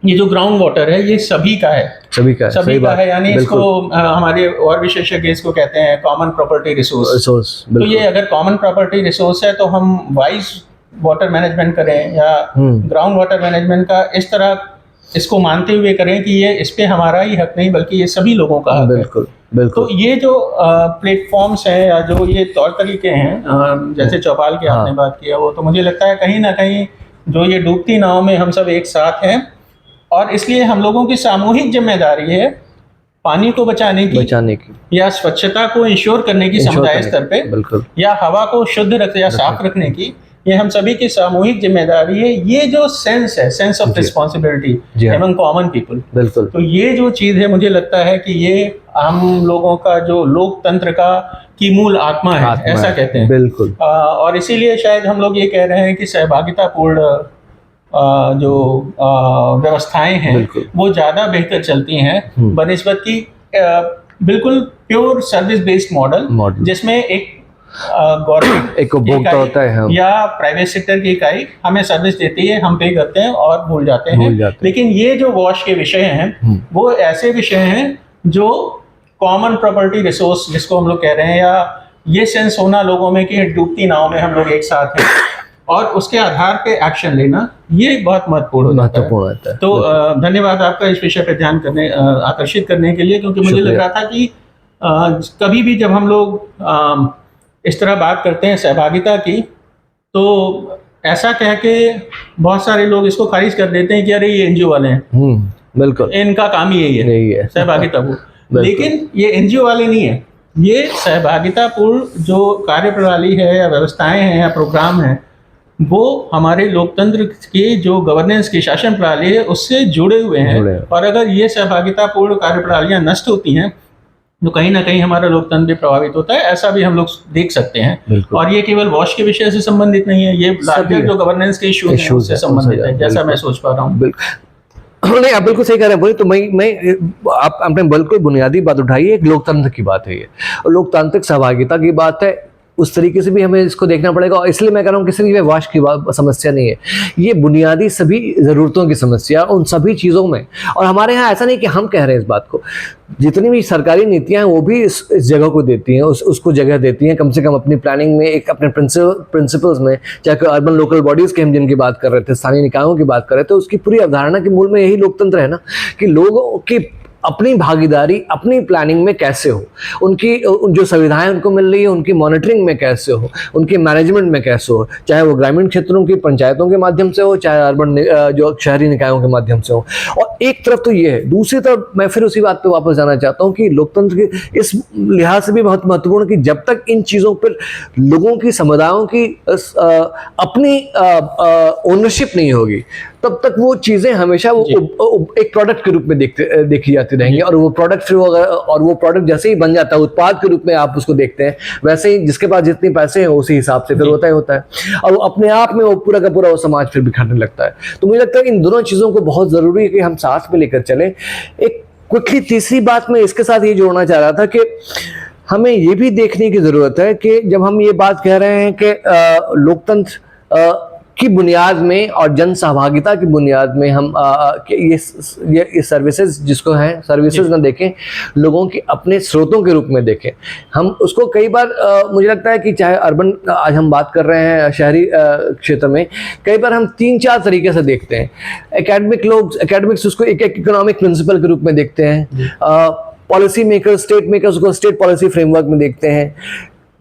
ये जो ग्राउंड वाटर है ये सभी का है, सभी का है, यानी इसको हमारे और विशेषज्ञ इसको कहते हैं कॉमन प्रॉपर्टी रिसोर्स। तो ये अगर कॉमन प्रॉपर्टी रिसोर्स है तो हम वाइज वाटर मैनेजमेंट करें या ग्राउंड वाटर मैनेजमेंट का इस तरह इसको मानते हुए करें कि ये इस पे हमारा ही हक नहीं बल्कि ये सभी लोगों का हक बिल्कुल, है। बिल्कुल। तो ये जो प्लेटफॉर्म्स हैं या जो ये तौर तरीके हैं, जैसे चौपाल की आपने बात किया, वो तो मुझे लगता है कहीं ना कहीं जो ये डूबती नाव में हम सब एक साथ हैं, और इसलिए हम लोगों की सामूहिक जिम्मेदारी है पानी को बचाने की या स्वच्छता को इंश्योर करने की समुदाय स्तर पे, या हवा को शुद्ध रख या साफ रखने की, ये हम सभी की सामूहिक जिम्मेदारी है। ये जो सेंस है, सेंस ऑफ रिस्पॉन्सिबिलिटी एवं कॉमन पीपल, बिल्कुल, तो ये जो चीज़ है मुझे लगता है कि ये हम लोगों का जो लोकतंत्र की मूल आत्मा है, ऐसा कहते हैं। बिल्कुल। और इसीलिए शायद हम लोग ये कह रहे हैं कि सहभागितापूर्ण जो व्यवस्थाएं हैं वो ज़्यादा बेहतर चलती हैं बनिस्बत की बिल्कुल प्योर सर्विस बेस्ड मॉडल जिसमें एक गवर्नमेंट एक उपभोक्ता होता है या प्राइवेट सेक्टर की इकाई हमें सर्विस देती है, हम पे करते हैं और भूल जाते हैं। लेकिन ये जो वॉश के विषय हैं वो ऐसे विषय हैं जो कॉमन प्रॉपर्टी रिसोर्स जिसको हम लोग कह रहे हैं, या ये सेंस होना लोगों में कि डूबती नाव में हम लोग एक साथ हैं और उसके आधार पे एक्शन लेना, ये बहुत महत्वपूर्ण होता है। तो धन्यवाद आपका इस विषय पर ध्यान आकर्षित करने के लिए, क्योंकि मुझे लग रहा था कि कभी भी जब हम लोग इस तरह बात करते हैं सहभागिता की, तो ऐसा कह के बहुत सारे लोग इसको खारिज कर देते हैं कि अरे ये एनजीओ वाले हैं, बिल्कुल, इनका काम ही यही है सहभागिता को। लेकिन ये एनजीओ वाले नहीं है, ये सहभागितापूर्ण जो कार्यप्रणाली है या व्यवस्थाएं हैं या प्रोग्राम हैं वो हमारे लोकतंत्र की जो गवर्नेंस की शासन प्रणाली है उससे जुड़े हुए हैं। और अगर ये सहभागितापूर्ण कार्यप्रणालियां नष्ट होती हैं तो कहीं ना कहीं हमारा लोकतंत्र भी प्रभावित होता है, ऐसा भी हम लोग देख सकते हैं। और ये केवल वॉश के विषय से संबंधित नहीं है, ये लार्जर जो गवर्नेंस के इश्यूज से संबंधित है, जैसा मैं सोच पा रहा हूँ। नहीं, आप बिल्कुल सही कह रहे हैं। तो मैं आपने बिल्कुल बुनियादी बात उठाई है, एक लोकतंत्र की बात है ये, और लोकतांत्रिक सहभागिता की बात है। उस तरीके से भी हमें इसको देखना पड़ेगा, और इसलिए मैं कह रहा हूँ कि सिर्फ ये वाश की समस्या नहीं है, ये बुनियादी सभी ज़रूरतों की समस्या उन सभी चीज़ों में। और हमारे यहाँ ऐसा नहीं कि हम कह रहे हैं इस बात को, जितनी भी सरकारी नीतियाँ हैं वो भी इस जगह को देती हैं, उसको जगह देती हैं, कम से कम अपनी प्लानिंग में, एक अपने प्रिंसिपल्स में, चाहे अर्बन लोकल बॉडीज़ के हम जिनकी बात कर रहे थे, स्थानीय निकायों की बात कर रहे थे, उसकी पूरी अवधारणा के मूल में यही लोकतंत्र है ना, कि लोगों की अपनी भागीदारी अपनी प्लानिंग में कैसे हो, उनकी जो सुविधाएं उनको मिल रही है उनकी मॉनिटरिंग में कैसे हो, उनकी मैनेजमेंट में कैसे हो, चाहे वो ग्रामीण क्षेत्रों की पंचायतों के माध्यम से हो, चाहे अर्बन जो शहरी निकायों के माध्यम से हो। और एक तरफ तो ये है, दूसरी तरफ मैं फिर उसी बात पे वापस जाना चाहता हूँ कि लोकतंत्र के इस लिहाज से भी बहुत महत्वपूर्ण कि जब तक इन चीज़ों पर लोगों की, समुदायों की अपनी ओनरशिप नहीं होगी तब तक वो चीज़ें हमेशा वो एक प्रोडक्ट के रूप में देखी जाती रहेंगी, और वो प्रोडक्ट फिर और वो प्रोडक्ट जैसे ही बन जाता है, उत्पाद के रूप में आप उसको देखते हैं, वैसे ही जिसके पास जितने पैसे हैं उसी हिसाब से फिर होता है, और वो अपने आप में वो पूरा का पूरा वो समाज फिर बिखरने लगता है। तो मुझे लगता है कि इन दोनों चीज़ों को बहुत ज़रूरी है कि हम साथ में लेकर चलें। एक क्विकली तीसरी बात मैं इसके साथ ये जोड़ना चाह रहा था कि हमें ये भी देखने की ज़रूरत है कि जब हम ये बात कह रहे हैं कि लोकतंत्र की बुनियाद में और जन सहभागिता की बुनियाद में हम कि ये सर्विसेज जिसको हैं सर्विसेज ना देखें, लोगों के अपने स्रोतों के रूप में देखें। हम उसको कई बार मुझे लगता है कि चाहे अर्बन आज हम बात कर रहे हैं शहरी क्षेत्र में, कई बार हम 3-4 तरीके से देखते हैं। एकेडमिक्स उसको एक इकोनॉमिक प्रिंसिपल के रूप में देखते हैं, पॉलिसी मेकर्स स्टेट मेकर्स को स्टेट पॉलिसी फ्रेमवर्क में देखते हैं,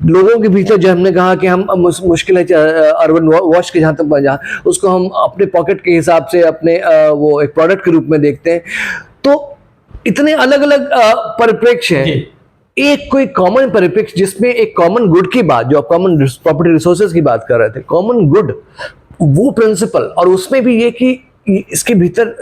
लोगों के भीतर जो हमने कहा कि हम मुश्किल है अर्बन वॉश के जहाँ तक उसको हम अपने पॉकेट के हिसाब से अपने वो एक प्रोडक्ट के रूप में देखते हैं। तो इतने अलग अलग परिप्रेक्ष्य हैं, एक कोई कॉमन परिप्रेक्ष्य जिसमें एक कॉमन गुड की बात, जो आप कॉमन प्रॉपर्टी रिसोर्सेज की बात कर रहे थे, कॉमन गुड वो प्रिंसिपल, और उसमें भी ये कि इसके भीतर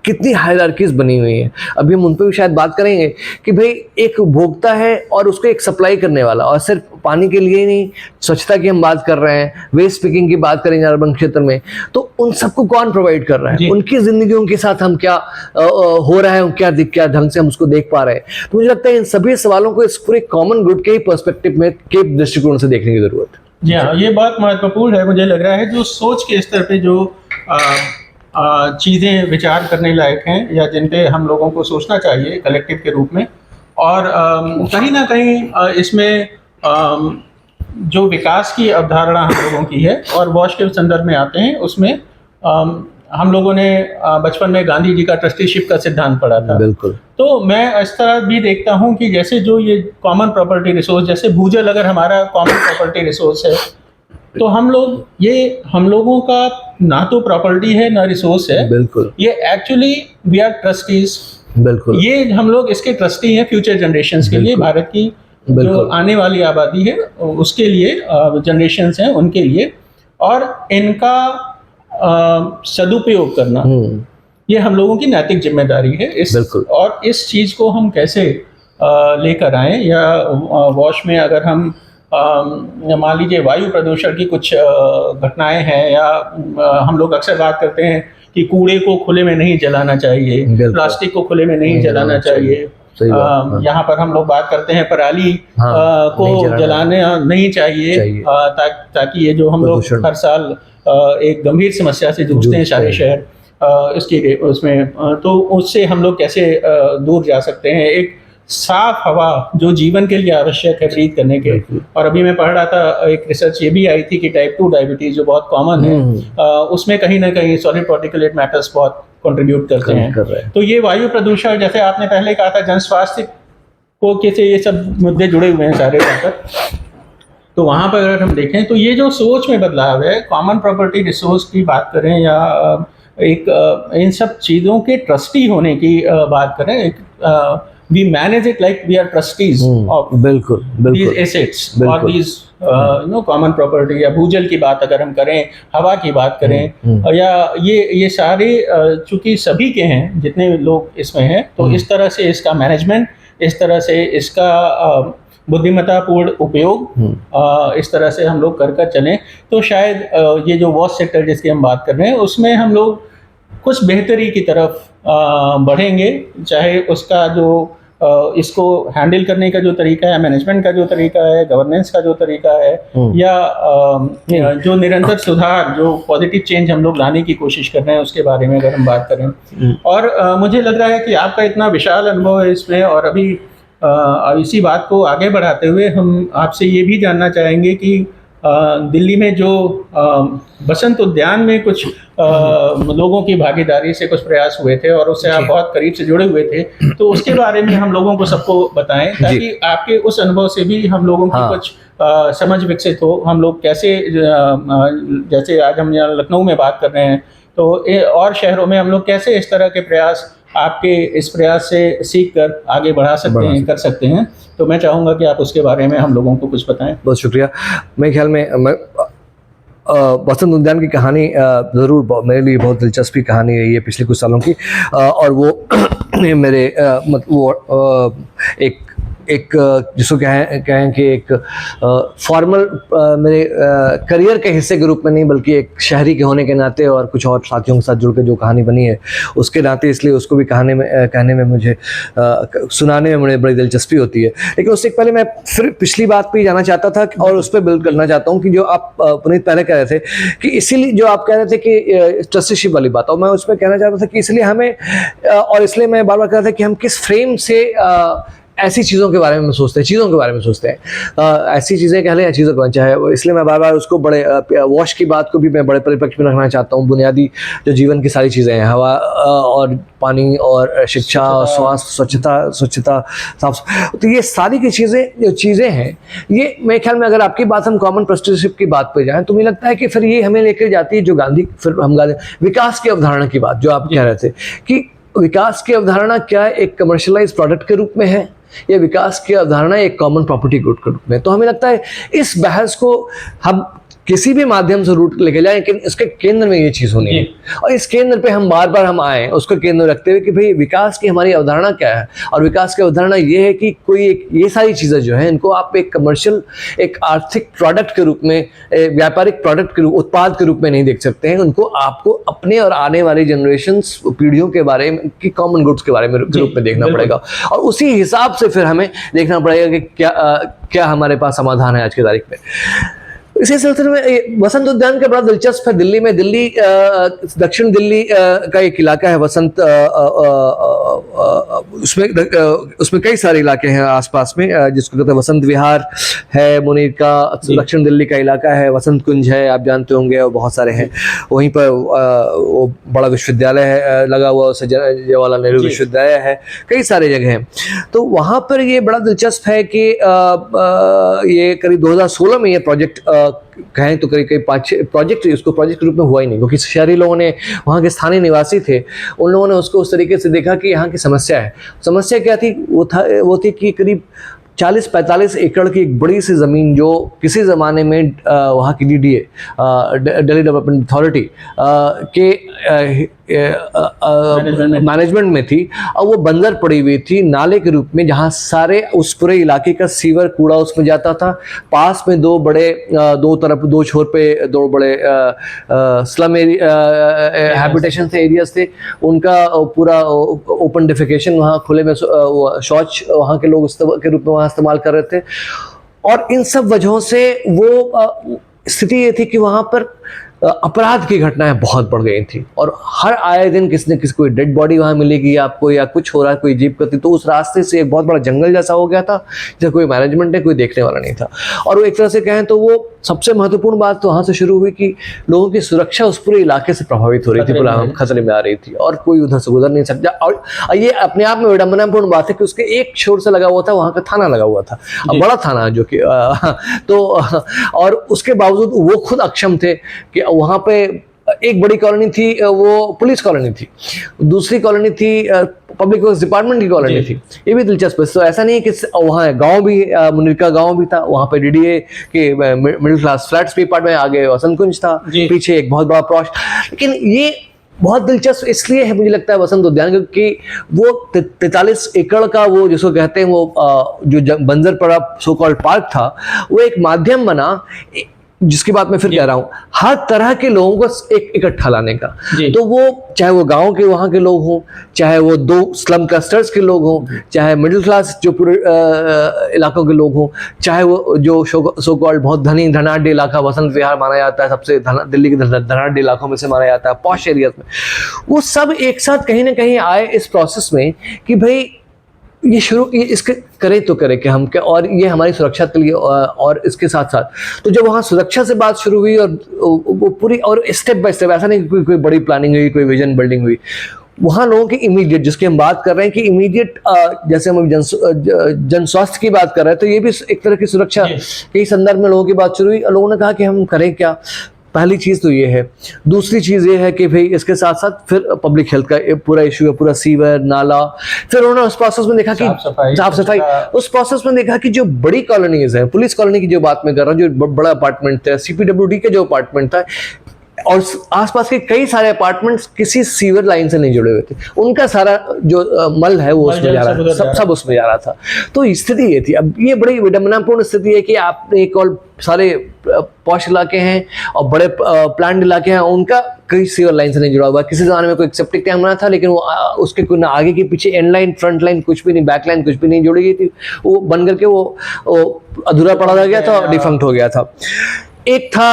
कितनी हायरार्कीज बनी हुई है। अभी हम उन पर भी शायद बात करेंगे कि भाई एक उपभोक्ता है और उसको एक सप्लाई करने वाला, और सिर्फ पानी के लिए नहीं, स्वच्छता की हम बात कर रहे हैं, वेस्ट पिकिंग की बात करेंगे अर्बन क्षेत्र में, तो उन सबको कौन प्रोवाइड कर रहा है, उनकी जिंदगियों के साथ हम क्या हो रहा है, क्या ढंग से हम उसको देख पा रहे हैं। तो मुझे लगता है इन सभी सवालों को इस पूरे कॉमन गुड के ही पर्सपेक्टिव में, के दृष्टिकोण से देखने की जरूरत है। जी हाँ, ये बात महत्वपूर्ण है। मुझे लग रहा है जो सोच के स्तर पे जो चीज़ें विचार करने लायक हैं, या जिन पे हम लोगों को सोचना चाहिए कलेक्टिव के रूप में, और कहीं ना कहीं इसमें जो विकास की अवधारणा हम लोगों की है और वॉश के संदर्भ में आते हैं, उसमें हम लोगों ने बचपन में गांधी जी का ट्रस्टीशिप का सिद्धांत पढ़ा था। बिल्कुल। तो मैं इस तरह भी देखता हूँ कि जैसे जो ये कॉमन प्रॉपर्टी रिसोर्स, जैसे भूजल अगर हमारा कॉमन प्रॉपर्टी रिसोर्स है, तो हम लोगों का ना तो प्रॉपर्टी है ना रिसोर्स है। बिल्कुल। ये एक्चुअली वी आर ट्रस्टीज। बिल्कुल। ये हम लोग इसके ट्रस्टी हैं फ्यूचर जनरेशंस के लिए, भारत की जो आने वाली आबादी है उसके लिए, जनरेशंस हैं उनके लिए, और इनका सदुपयोग करना ये हम लोगों की नैतिक जिम्मेदारी है। और इस चीज़ को हम कैसे लेकर आएँ, या वॉश में अगर हम मान लीजिए वायु प्रदूषण की कुछ घटनाएं हैं, या हम लोग अक्सर बात करते हैं कि कूड़े को खुले में नहीं जलाना चाहिए, प्लास्टिक को खुले में नहीं जलाना चाहिए, यहाँ पर हम लोग बात करते हैं पराली को जलाना नहीं चाहिए, ताकि ये जो हम लोग हर साल एक गंभीर समस्या से जूझते हैं सारे शहर, इसके उसमें, तो उससे हम लोग कैसे दूर जा सकते हैं। एक साफ हवा जो जीवन के लिए आवश्यक है ब्रीथ करने के। और अभी मैं पढ़ रहा था, एक रिसर्च ये भी आई थी कि टाइप 2 डायबिटीज जो बहुत कॉमन है, उसमें कहीं ना कहीं सॉलिड पार्टिकुलेट मैटर्स बहुत कंट्रीब्यूट करते हैं। तो ये वायु प्रदूषण, जैसे आपने पहले कहा था, जन स्वास्थ्य को कैसे ये सब मुद्दे जुड़े हुए हैं सारे जाकर, तो वहाँ पर अगर हम देखें तो ये जो सोच में बदलाव है, कॉमन प्रॉपर्टी रिसोर्स की बात करें या एक इन सब चीज़ों के ट्रस्टी होने की बात करें, एक we manage it like we are trustees of these assets or these common property, या भूजल की बात अगर हम करें, हवा की बात करें, या ये सारे चूंकि सभी के हैं जितने लोग इसमें हैं, तो इस तरह से इसका मैनेजमेंट, इस तरह से इसका बुद्धिमत्तापूर्ण उपयोग, इस तरह से हम लोग कर चलें, तो शायद ये जो वॉश सेक्टर जिसकी हम बात कर रहे हैं उसमें हम लोग कुछ बेहतरी की तरफ बढ़ेंगे। चाहे उसका जो इसको हैंडल करने का जो तरीका है, मैनेजमेंट का जो तरीका है, गवर्नेंस का जो तरीका है, या जो निरंतर सुधार, जो पॉजिटिव चेंज हम लोग लाने की कोशिश कर रहे हैं, उसके बारे में अगर हम बात करें। और मुझे लग रहा है कि आपका इतना विशाल अनुभव है इसमें, और अभी इसी बात को आगे बढ़ाते हुए हम आपसे ये भी जानना चाहेंगे कि दिल्ली में जो बसंत उद्यान में कुछ लोगों की भागीदारी से कुछ प्रयास हुए थे, और उससे आप बहुत करीब से जुड़े हुए थे, तो उसके बारे में हम लोगों को सबको बताएं, ताकि आपके उस अनुभव से भी हम लोगों की कुछ समझ विकसित हो। हम लोग कैसे, जैसे आज हम यहाँ लखनऊ में बात कर रहे हैं, तो और शहरों में हम लोग कैसे इस तरह के प्रयास आपके इस प्रयास से सीख कर आगे बढ़ा सकते हैं, कर सकते हैं। तो मैं चाहूँगा कि आप उसके बारे में हम लोगों को कुछ बताएं। बहुत शुक्रिया। मेरे ख्याल में बसंत उद्यान की कहानी ज़रूर मेरे लिए बहुत दिलचस्पी कहानी रही है पिछले कुछ सालों की, और वो मेरे मतलब वो एक एक जिसको कहें कि एक फॉर्मल मेरे करियर के हिस्से के रूप में नहीं, बल्कि एक शहरी के होने के नाते और कुछ और साथियों के साथ जुड़ के जो कहानी बनी है उसके नाते, इसलिए उसको भी कहने में मुझे सुनाने में मुझे बड़ी दिलचस्पी होती है। लेकिन उससे पहले मैं फिर पिछली बात पे जाना चाहता था और उस पर बिल्ड करना चाहता हूँ कि जो आप पुनीत पहले कह रहे थे कि इसीलिए जो आप कह रहे थे कि ट्रस्टीशिप वाली बात, और मैं उसमें कहना चाहता था कि इसलिए हमें और इसलिए मैं बार बार कह रहा था कि हम किस फ्रेम से ऐसी चीज़ों के बारे में सोचते हैं, चीज़ों के बारे में सोचते हैं, ऐसी चीज़ें कह लें या चीज़ों को चाहे, इसलिए मैं बार बार उसको बड़े वॉश की बात को भी मैं बड़े परिप्रेक्ष्य में रखना चाहता हूँ। बुनियादी जो जीवन की सारी चीज़ें हैं, हवा और पानी और शिक्षा और स्वास्थ्य, स्वच्छता साफ, तो ये सारी की चीज़ें हैं, ये मेरे ख्याल में अगर आपकी बात हम कॉमन ट्रस्टीशिप की बात पे जाएं तो मुझे लगता है कि फिर ये हमें लेकर जाती है जो गांधी विकास की अवधारणा की बात जो आप कह रहे थे कि विकास की अवधारणा क्या एक कमर्शियलाइज प्रोडक्ट के रूप में है या विकास की अवधारणा एक कॉमन प्रॉपर्टी गुड के रूप में। तो हमें लगता है इस बहस को हम किसी भी माध्यम से रूट लेके जाए, लेकिन इसके केंद्र में ये चीज़ होनी है और इस केंद्र पे हम बार बार हम आए उसको केंद्र में रखते हुए कि भाई विकास की हमारी अवधारणा क्या है। और विकास की अवधारणा ये है कि कोई ये सारी चीज़ें जो हैं इनको आप एक कमर्शियल, एक आर्थिक प्रोडक्ट के रूप में, व्यापारिक प्रोडक्ट के रूप, उत्पाद के रूप में नहीं देख सकते हैं। उनको आपको अपने और आने वाली जनरेशंस, पीढ़ियों के बारे में की कॉमन गुड्स के बारे में के रूप में देखना पड़ेगा और उसी हिसाब से फिर हमें देखना पड़ेगा कि क्या हमारे पास समाधान है आज की तारीख में। इसी सिलसिले में वसंत उद्यान का बड़ा दिलचस्प है। दिल्ली में, दक्षिण दिल्ली का एक इलाका है वसंत, उसमें कई सारे इलाके हैं आसपास में, जिसको कहते हैं वसंत विहार है, मुनीर का दक्षिण दिल्ली का इलाका है, वसंत कुंज है, आप जानते होंगे, और बहुत सारे हैं। वहीं पर वो बड़ा विश्वविद्यालय है लगा हुआ, उसे जवाहरलाल नेहरू विश्वविद्यालय है, कई सारे जगह हैं। तो वहाँ पर ये बड़ा दिलचस्प है कि ये करीब 2016 में ये प्रोजेक्ट कहें तो करीब 5-6 प्रोजेक्ट, इसको प्रोजेक्ट के रूप में हुआ ही नहीं, क्योंकि शहरी लोगों ने, वहाँ के स्थानीय निवासी थे, उन लोगों ने उसको उस तरीके से देखा कि यहाँ की समस्या है। समस्या क्या थी? वो थी कि करीब 40-45 एकड़ की एक बड़ी सी ज़मीन जो किसी ज़माने में वहाँ की DDA, दिल्ली डेवलपमेंट अथॉरिटी के मैनेजमेंट में थी, और वो बंजर पड़ी हुई थी नाले के रूप में, जहाँ सारे उस पूरे इलाके का सीवर कूड़ा उसमें जाता था। पास में दो छोर पे दो बड़े स्लम हैबिटेशन एरियाज थे, उनका पूरा ओपन डिफिकेशन, वहाँ खुले में शौच वहाँ के लोग के रूप में वहाँ इस्तेमाल कर रहे थे। और इन सब वजहों से वो स्थिति ये थी कि वहाँ पर अपराध की घटनाएं बहुत बढ़ गई थी और हर आए दिन किसी न किसी कोई डेड बॉडी वहाँ मिलेगी आपको, या कुछ हो रहा है, कोई जीप करती। तो उस रास्ते से एक बहुत बड़ा जंगल जैसा हो गया था, जहाँ कोई मैनेजमेंट है, कोई देखने वाला नहीं था। और वो एक तरह से कहें तो वो सबसे महत्वपूर्ण बात तो वहाँ से शुरू हुई कि लोगों की सुरक्षा उस पूरे इलाके से प्रभावित हो रही थी, पूरा खतरे में आ रही थी और कोई उधर से गुजर नहीं सकता। और ये अपने आप में विडंबनापूर्ण बात है कि उसके एक छोर से लगा हुआ था, वहाँ का थाना लगा हुआ था, बड़ा थाना, जो कि तो और उसके बावजूद वो खुद अक्षम थे कि वहाँ पे एक बड़ी कॉलोनी थी, वो पुलिस कॉलोनी थी, दूसरी कॉलोनी थी पब्लिक वर्क्स डिपार्टमेंट की कॉलोनी थी। ये भी दिलचस्प है। तो ऐसा नहीं है कि वहाँ गांव भी, मुनीर का गांव भी था, वहाँ पे DDA के मिडिल क्लास फ्लैट्स भी पार्ट में, आगे वसंत कुंज था, पीछे एक बहुत बड़ा प्लॉट। लेकिन ये बहुत दिलचस्प इसलिए है मुझे लगता है वसंत उद्यान, क्योंकि वो 43 एकड़ का वो जिसको कहते हैं वो जो बंजर पड़ा सो कॉल्ड पार्क था, वो एक माध्यम बना, जिसकी बात मैं फिर कह रहा हूँ, हर तरह के लोगों को एक इकट्ठा लाने का। तो वो चाहे वो गांव के वहाँ के लोग हों, चाहे वो 2 स्लम क्लस्टर्स के लोग हों, चाहे मिडिल क्लास जो पूरे इलाकों के लोग हों, चाहे वो जो सो कॉल्ड बहुत धनाढ्य इलाका वसंत विहार माना जाता है, सबसे दिल्ली के धनाढ्य इलाकों में से माना जाता है, पॉश एरियाज में, वो सब एक साथ कहीं ना कहीं आए इस प्रोसेस में कि भाई ये इसके करें तो करें कि हम क्या, और ये हमारी सुरक्षा के लिए, और इसके साथ साथ तो जब वहाँ सुरक्षा से बात शुरू हुई और वो पूरी, और स्टेप बाय स्टेप, ऐसा नहीं कोई बड़ी प्लानिंग हुई, कोई विजन बिल्डिंग हुई, वहाँ लोगों की इमीडिएट, जिसकी हम बात कर रहे हैं कि इमीडिएट, जैसे हम जन स्वास्थ्य की बात कर रहे हैं, तो ये भी एक तरह की सुरक्षा के संदर्भ में लोगों की बात शुरू हुई। लोगों ने कहा कि हम करें क्या। पहली चीज़ तो ये है। दूसरी चीज़ ये है कि भाई इसके साथ साथ फिर पब्लिक हेल्थ का पूरा इशू है, पूरा सीवर नाला। फिर उन्होंने उस प्रोसेस में देखा कि साफ सफाई, उस प्रोसेस में देखा कि जो बड़ी कॉलोनीज है, पुलिस कॉलोनी की जो बात मैं कर रहा हूँ, जो बड़ा अपार्टमेंट था, CPWD के जो अपार्टमेंट था, और आसपास के कई सारे अपार्टमेंट्स किसी सीवर लाइन से नहीं जुड़े हुए थे, उनका सारा जो मल है वो मल उसमें जल जा रहा सब था, उधर जा सब उसमें जा रहा था। तो स्थिति ये थी। अब ये बड़ी विडंबनापूर्ण स्थिति है कि आपने एक और सारे पॉश इलाके हैं और बड़े प्लांट इलाके हैं, उनका कई सीवर लाइन से नहीं जुड़ा हुआ। किसी ज़माने में कोई सेप्टिक टैंक बना था, लेकिन वो उसके कोई ना आगे के पीछे एंड लाइन, फ्रंट लाइन कुछ भी नहीं, बैक लाइन कुछ भी नहीं जुड़ी गई थी। वो बन करके वो अधूरा पड़ा रह गया था, डिफंक्ट हो गया था। एक था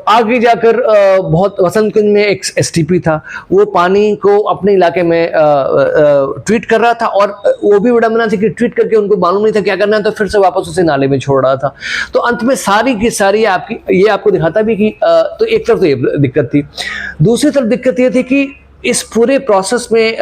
आगे जाकर बहुत वसंत कुंज में एक एसटीपी था, वो पानी को अपने इलाके में ट्रीट कर रहा था, और वो भी विडंबना थी कि ट्रीट करके उनको मालूम नहीं था क्या करना है, तो फिर से वापस उसे नाले में छोड़ रहा था। तो अंत में सारी की सारी ये आपको दिखाता भी कि तो एक तरफ तो ये दिक्कत थी, दूसरी तरफ दिक्कत ये थी कि इस पूरे प्रोसेस में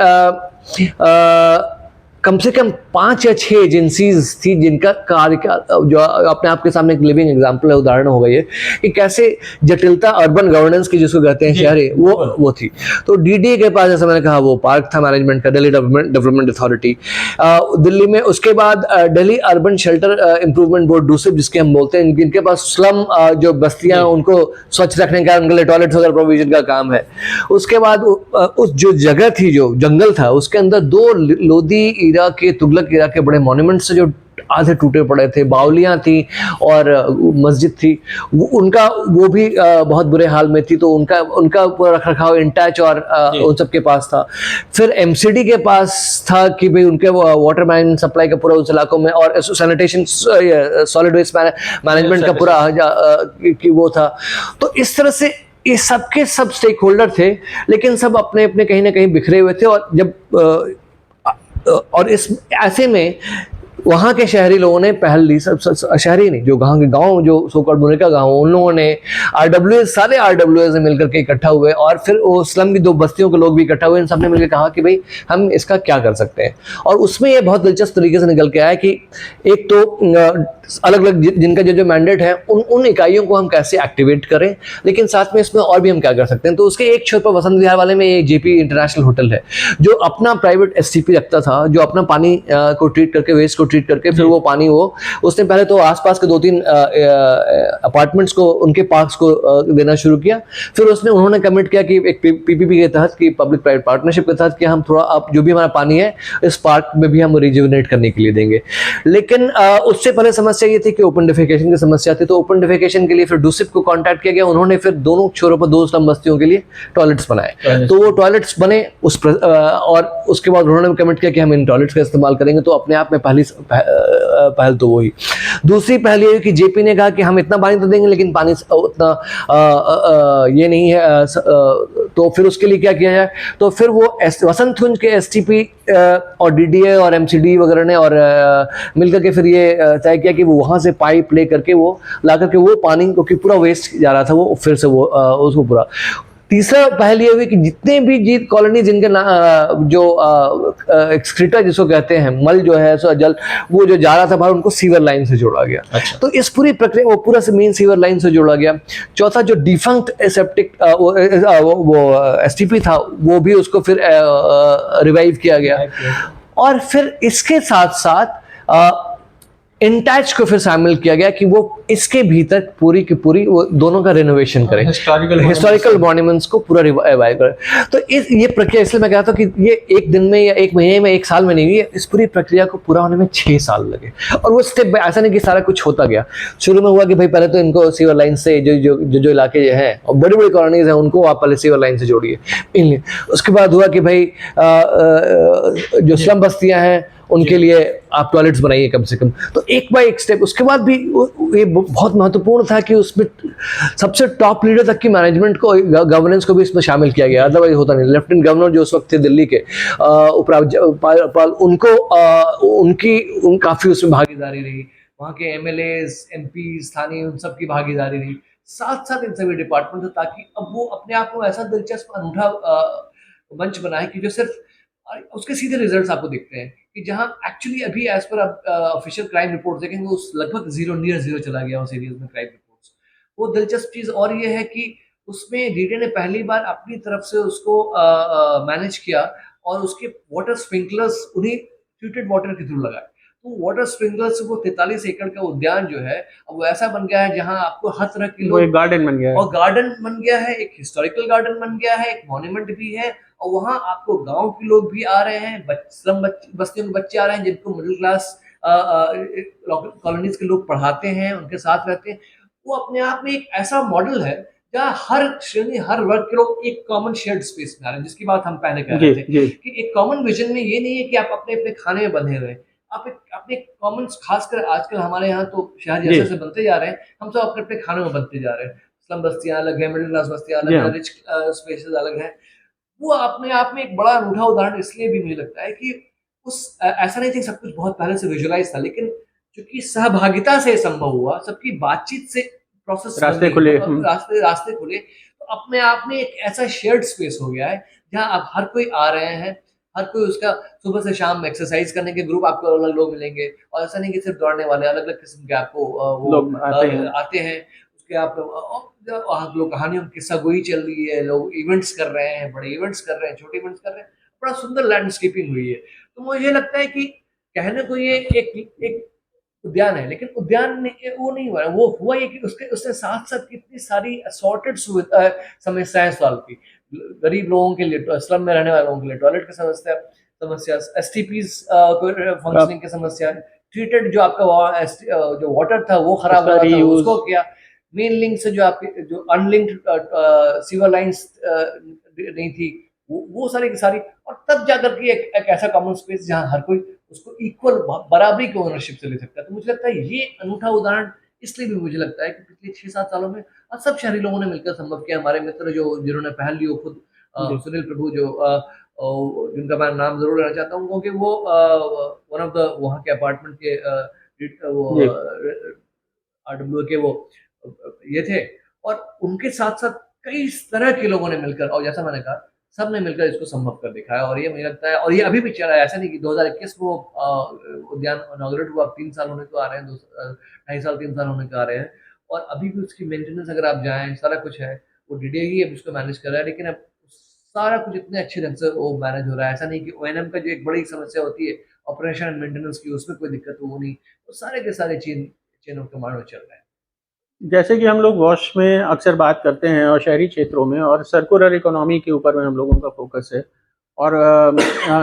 कम से कम 5 या 6 एजेंसीज थी जिनका कार्य जो अपने आप के सामने एक लिविंग एग्जांपल है, उदाहरण हो गई है कि कैसे जटिलता अर्बन गवर्नेंस की जिसको कहते हैं शहरी, वो थी। तो डीडीए के पास, जैसे मैंने कहा, वो पार्क था मैनेजमेंट का, दिल्ली डेवलपमेंट अथॉरिटी दिल्ली में। उसके बाद Delhi urban shelter improvement board, दूसरे जिसके हम बोलते हैं, जिनके पास स्लम जो बस्तियां उनको स्वच्छ रखने का, उनके लिए टॉयलेट्स वगैरह प्रोविजन का काम है। उसके बाद उस जो जगह थी, जो जंगल था, उसके अंदर 2 लोधी ईरा के, तुगलक ईरा के बड़े मॉन्यूमेंट्स जो आधे टूटे पड़े थे, बावलियां थी और मस्जिद थी, वो भी बहुत बुरे हाल में थी। तो उनका पूरा रखरखाव इंटैच और उन सब के पास था। फिर एमसीडी के पास था कि भाई उनके वाटर मैनेजमेंट सप्लाई का पूरा उस इलाकों में, और सैनिटेशन सॉलिड वेस्ट मैनेजमेंट का पूरा कि वो था। तो इस तरह से ये सबके सब स्टेक होल्डर थे, लेकिन सब अपने अपने कहीं ना कहीं बिखरे हुए थे। और जब और इस ऐसे में वहाँ के शहरी लोगों ने पहल ली, सब शहरी नहीं, जो गांव जो सोकॉल्ड बुनेका गांव, उन लोगों ने सारे आरडब्ल्यूएस ने मिलकर के इकट्ठा हुए, और फिर वो स्लम की 2 बस्तियों के लोग भी इकट्ठा हुए। इन सब ने मिलकर कहा कि भाई हम इसका क्या कर सकते हैं। और उसमें ये बहुत दिलचस्प तरीके से निकल के आया कि एक तो अलग अलग जिनका जो मैंडेट है, उन इकाइयों को हम कैसे एक्टिवेट करें, लेकिन साथ में इसमें और भी हम क्या कर सकते हैं। तो उसके एक छोर पर वसंत विहार वाले में एक जेपी इंटरनेशनल होटल है, जो अपना प्राइवेट एसटीपी रखता था, जो अपना पानी को ट्रीट करके, वेस्ट को ट्रीट करके, फिर वो पानी उसने पहले तो आसपास के 2-3 अपार्टमेंट्स को, उनके पार्क्स को देना शुरू किया। फिर उन्होंने कमिट किया कि एक पीपीपी के तहत, कि पब्लिक प्राइवेट पार्टनरशिप के तहत, कि हम थोड़ा अब जो भी हमारा पानी है इस पार्क में भी हम रिजुविनेट करने के लिए देंगे। लेकिन उससे पहले समस्या ये थी कि ओपन डिफेकेशन की समस्या थी। तो ओपन डिफेकेशन के लिए फिर डूसिप को कॉन्टैक्ट किया गया। उन्होंने फिर दोनों छोरों पर 2 स्लम बस्तियों के लिए टॉयलेट्स बनाए। तो वो टॉयलेट्स बने और उसके बाद उन्होंने कमिट किया कि हम इन टॉयलेट्स का इस्तेमाल करेंगे। तो अपने आप में पहल तो वही। दूसरी पहल ये कि जेपी ने कहा कि हम इतना पानी तो देंगे, लेकिन पानी उतना ये नहीं है। तो फिर उसके लिए क्या किया जाए। तो फिर वो वसंत कुंज के एसटीपी और डीडीए और एमसीडी वगैरह ने और मिलकर के फिर ये तय किया कि वो वहाँ से पाइप ले करके वो ला करके वो पानी, क्योंकि पूरा वेस्ट जा रहा था, वो फिर से वो उसको पूरा। तीसरा पहल ये हुई कि जितने भी जीत कॉलोनी जिनके जो एक्सक्रीटा जिसको कहते हैं, मल जो है सो जल, वो जो जा रहा था बाहर, उनको सीवर लाइन से जोड़ा गया। अच्छा। तो इस पूरी प्रक्रिया वो पूरा से मेन सीवर लाइन से जोड़ा गया। चौथा जो डिफंक्ट सेप्टिक वो एसटीपी था, वो भी उसको फिर रिवाइव किया गया। और फिर इसके साथ साथ इंटैच को फिर शामिल किया गया कि वो इसके भीतर पूरी की पूरी वो दोनों का रिनोवेशन करें, हिस्टोरिकल मॉन्यूमेंट्स को पूरा रिवाइव करें। तो ये प्रक्रिया, इसलिए मैं कहता हूँ कि ये एक दिन में या एक महीने में, एक साल में नहीं हुई। इस पूरी प्रक्रिया को पूरा होने में 6 साल लगे। और वो स्टेप बाय, ऐसा नहीं कि सारा कुछ होता गया। शुरू में हुआ कि भाई पहले तो इनको सीवर लाइन से जो इलाके हैं और बड़ी बड़ी कॉलोनीज हैं, उनको आप पहले सीवर लाइन से जोड़िए। उसके बाद हुआ कि भाई जो स्लम बस्तियां हैं उनके लिए आप टॉयलेट्स बनाइए कम से कम। तो एक बाय एक स्टेप। उसके बाद भी ये बहुत महत्वपूर्ण था कि उसमें सबसे टॉप लीडर तक की मैनेजमेंट को, गवर्नेंस को भी इसमें शामिल किया गया। अदरवाइज होता नहीं। लेफ्टिनेंट गवर्नर जो उस वक्त थे दिल्ली के, उपराज्यपाल, उनको काफी उसमें भागीदारी रही। वहाँ के एमएलएज, एमपी, स्थानीय, उन सब की भागीदारी रही। साथ साथ इन सभी डिपार्टमेंट, ताकि अब वो अपने आप को ऐसा दिलचस्प अनूठा मंच बनाए कि जो सिर्फ उसके सीधे रिजल्ट्स आपको दिखते हैं, कि जहां एक्चुअली अभी as per official crime report देखेंगे, वो लगभग नियर जीरो चला गया उस एरिया में क्राइम रिपोर्ट्स। वो दिलचस्प चीज और ये है कि उसमें डीडे ने पहली बार अपनी तरफ से उसको मैनेज किया, और उसके वाटर स्प्रिंकलर्स उन्हीं ट्रीटेड वाटर के थ्रू लगाए। तो वाटर स्प्रिंकलर से वो 43 एकड़ का उद्यान जो है अब वो ऐसा बन गया है जहाँ आपको हर तरह के वो लोग, एक गार्डन बन गया है। और गार्डन बन गया है, एक हिस्टोरिकल गार्डन बन गया है, एक मॉन्यूमेंट भी है, और वहाँ आपको गांव के लोग भी आ रहे हैं, बस्तियों के बच्चे आ रहे हैं जिनको मिडिल क्लास कॉलोनीज के लोग पढ़ाते हैं, उनके साथ रहते हैं। वो अपने आप में एक ऐसा मॉडल है जहाँ हर श्रेणी, हर वर्ग के लोग एक कॉमन शेयर्ड स्पेस में आ रहे हैं, जिसकी बात हम पहले कह रहे जी थे जी कि एक कॉमन विजन में ये नहीं है कि आप अपने अपने खाने में बंधे हुए हैं। आप एक अपने कॉमन, खासकर आजकल हमारे यहाँ तो शहर जी जैसे जैसे बनते जा रहे हैं, हम सब अपने अपने खानों में बनते जा रहे हैं। स्लम बस्तियां अलग है, मिडिल क्लास बस्तियां जी अलग है, हाँ। रिच स्पेसेस अलग है। वो अपने आप में एक बड़ा अनूठा उदाहरण इसलिए भी मुझे लगता है कि ऐसा नहीं था कि सब कुछ बहुत पहले से विजुअलाइज था, लेकिन क्योंकि सहभागिता से संभव हुआ, सबकी बातचीत से प्रोसेस रास्ते बनी, खुले। रास्ते रास्ते खुले, तो अपने आप में एक ऐसा शेयर्ड स्पेस हो गया है जहाँ अब हर कोई आ रहे हैं, हर कोई उसका सुबह से शाम एक्सरसाइज करने के ग्रुप आपको अलग लोग मिलेंगे, और ऐसा नहीं कि सिर्फ दौड़ने वाले, अलग अलग किस्म के आपको लोग आते हैं। आते हैं। उसके आप वहाँ लोग कहानियों की किस्सा गोई चल रही है, लोग इवेंट्स कर रहे हैं, बड़े इवेंट्स कर रहे हैं, छोटे इवेंट्स कर रहे हैं, बड़ा सुंदर लैंडस्केपिंग हुई है। तो मुझे लगता है कि कहने को ये एक उद्यान है, लेकिन उद्यान वो नहीं हुआ, वो हुआ ये कि उसके उसने साथ साथ कितनी सारी असॉर्टेड सुविधा समस्याएं सॉल्व की। गरीब लोगों के लिए, स्लम में रहने वाले लोगों के लिए टॉयलेट की समस्या, एसटीपीज फंक्शनिंग की समस्या, ट्रीटेड जो आपका जो वाटर था वो खराब हो उसका रहा था, रीयूज। उसको किया। मेन लिंक से जो आपकी जो अनलिंक्ड सीवर लाइंस नहीं थी, वो सारी की सारी, और तब जाकर के एक ऐसा कॉमन स्पेस जहाँ हर कोई उसको इक्वल बराबरी की ओनरशिप से ले सकता है। तो मुझे लगता है ये अनूठा उदाहरण इसलिए भी मुझे लगता है कि पिछले 6-7 सालों में सब शहरी लोगों ने मिलकर संभव किया। हमारे मित्र जो जिन्होंने पहल ली, वो खुद जी सुनील प्रभु, जो जिनका मैं नाम जरूर लेना चाहता हूँ, क्योंकि वो वन ऑफ द वहाँ के अपार्टमेंट के वो जी आरडब्ल्यू के वो ये थे, और उनके साथ साथ कई तरह के लोगों ने मिलकर, और जैसा मैंने कहा, सब ने मिलकर इसको संभव कर दिखाया। और ये मुझे लगता है, और ये अभी भी चल रहा है, ऐसा नहीं कि 2021 में वो उद्यान इनॉग्रेट हुआ, अब 3 साल होने को आ रहे हैं, 2.5 साल 3 साल होने को आ रहे हैं, और अभी भी उसकी मेंटेनेंस अगर आप जाएं, सारा कुछ है, वो डीडीए ही अब उसको मैनेज कर रहा है, लेकिन अब सारा कुछ इतने अच्छे ढंग से वो मैनेज हो रहा है। ऐसा नहीं कि ओएनएम का जो एक बड़ी समस्या होती है ऑपरेशन एंड मेंटेनेंस की, उसमें कोई दिक्कत हो नहीं, तो सारे के सारे चेन ऑफ कमांड में चल रहा है। जैसे कि हम लोग वॉश में अक्सर बात करते हैं और शहरी क्षेत्रों में, और सर्कुलर इकोनॉमी के ऊपर में हम लोगों का फोकस है। और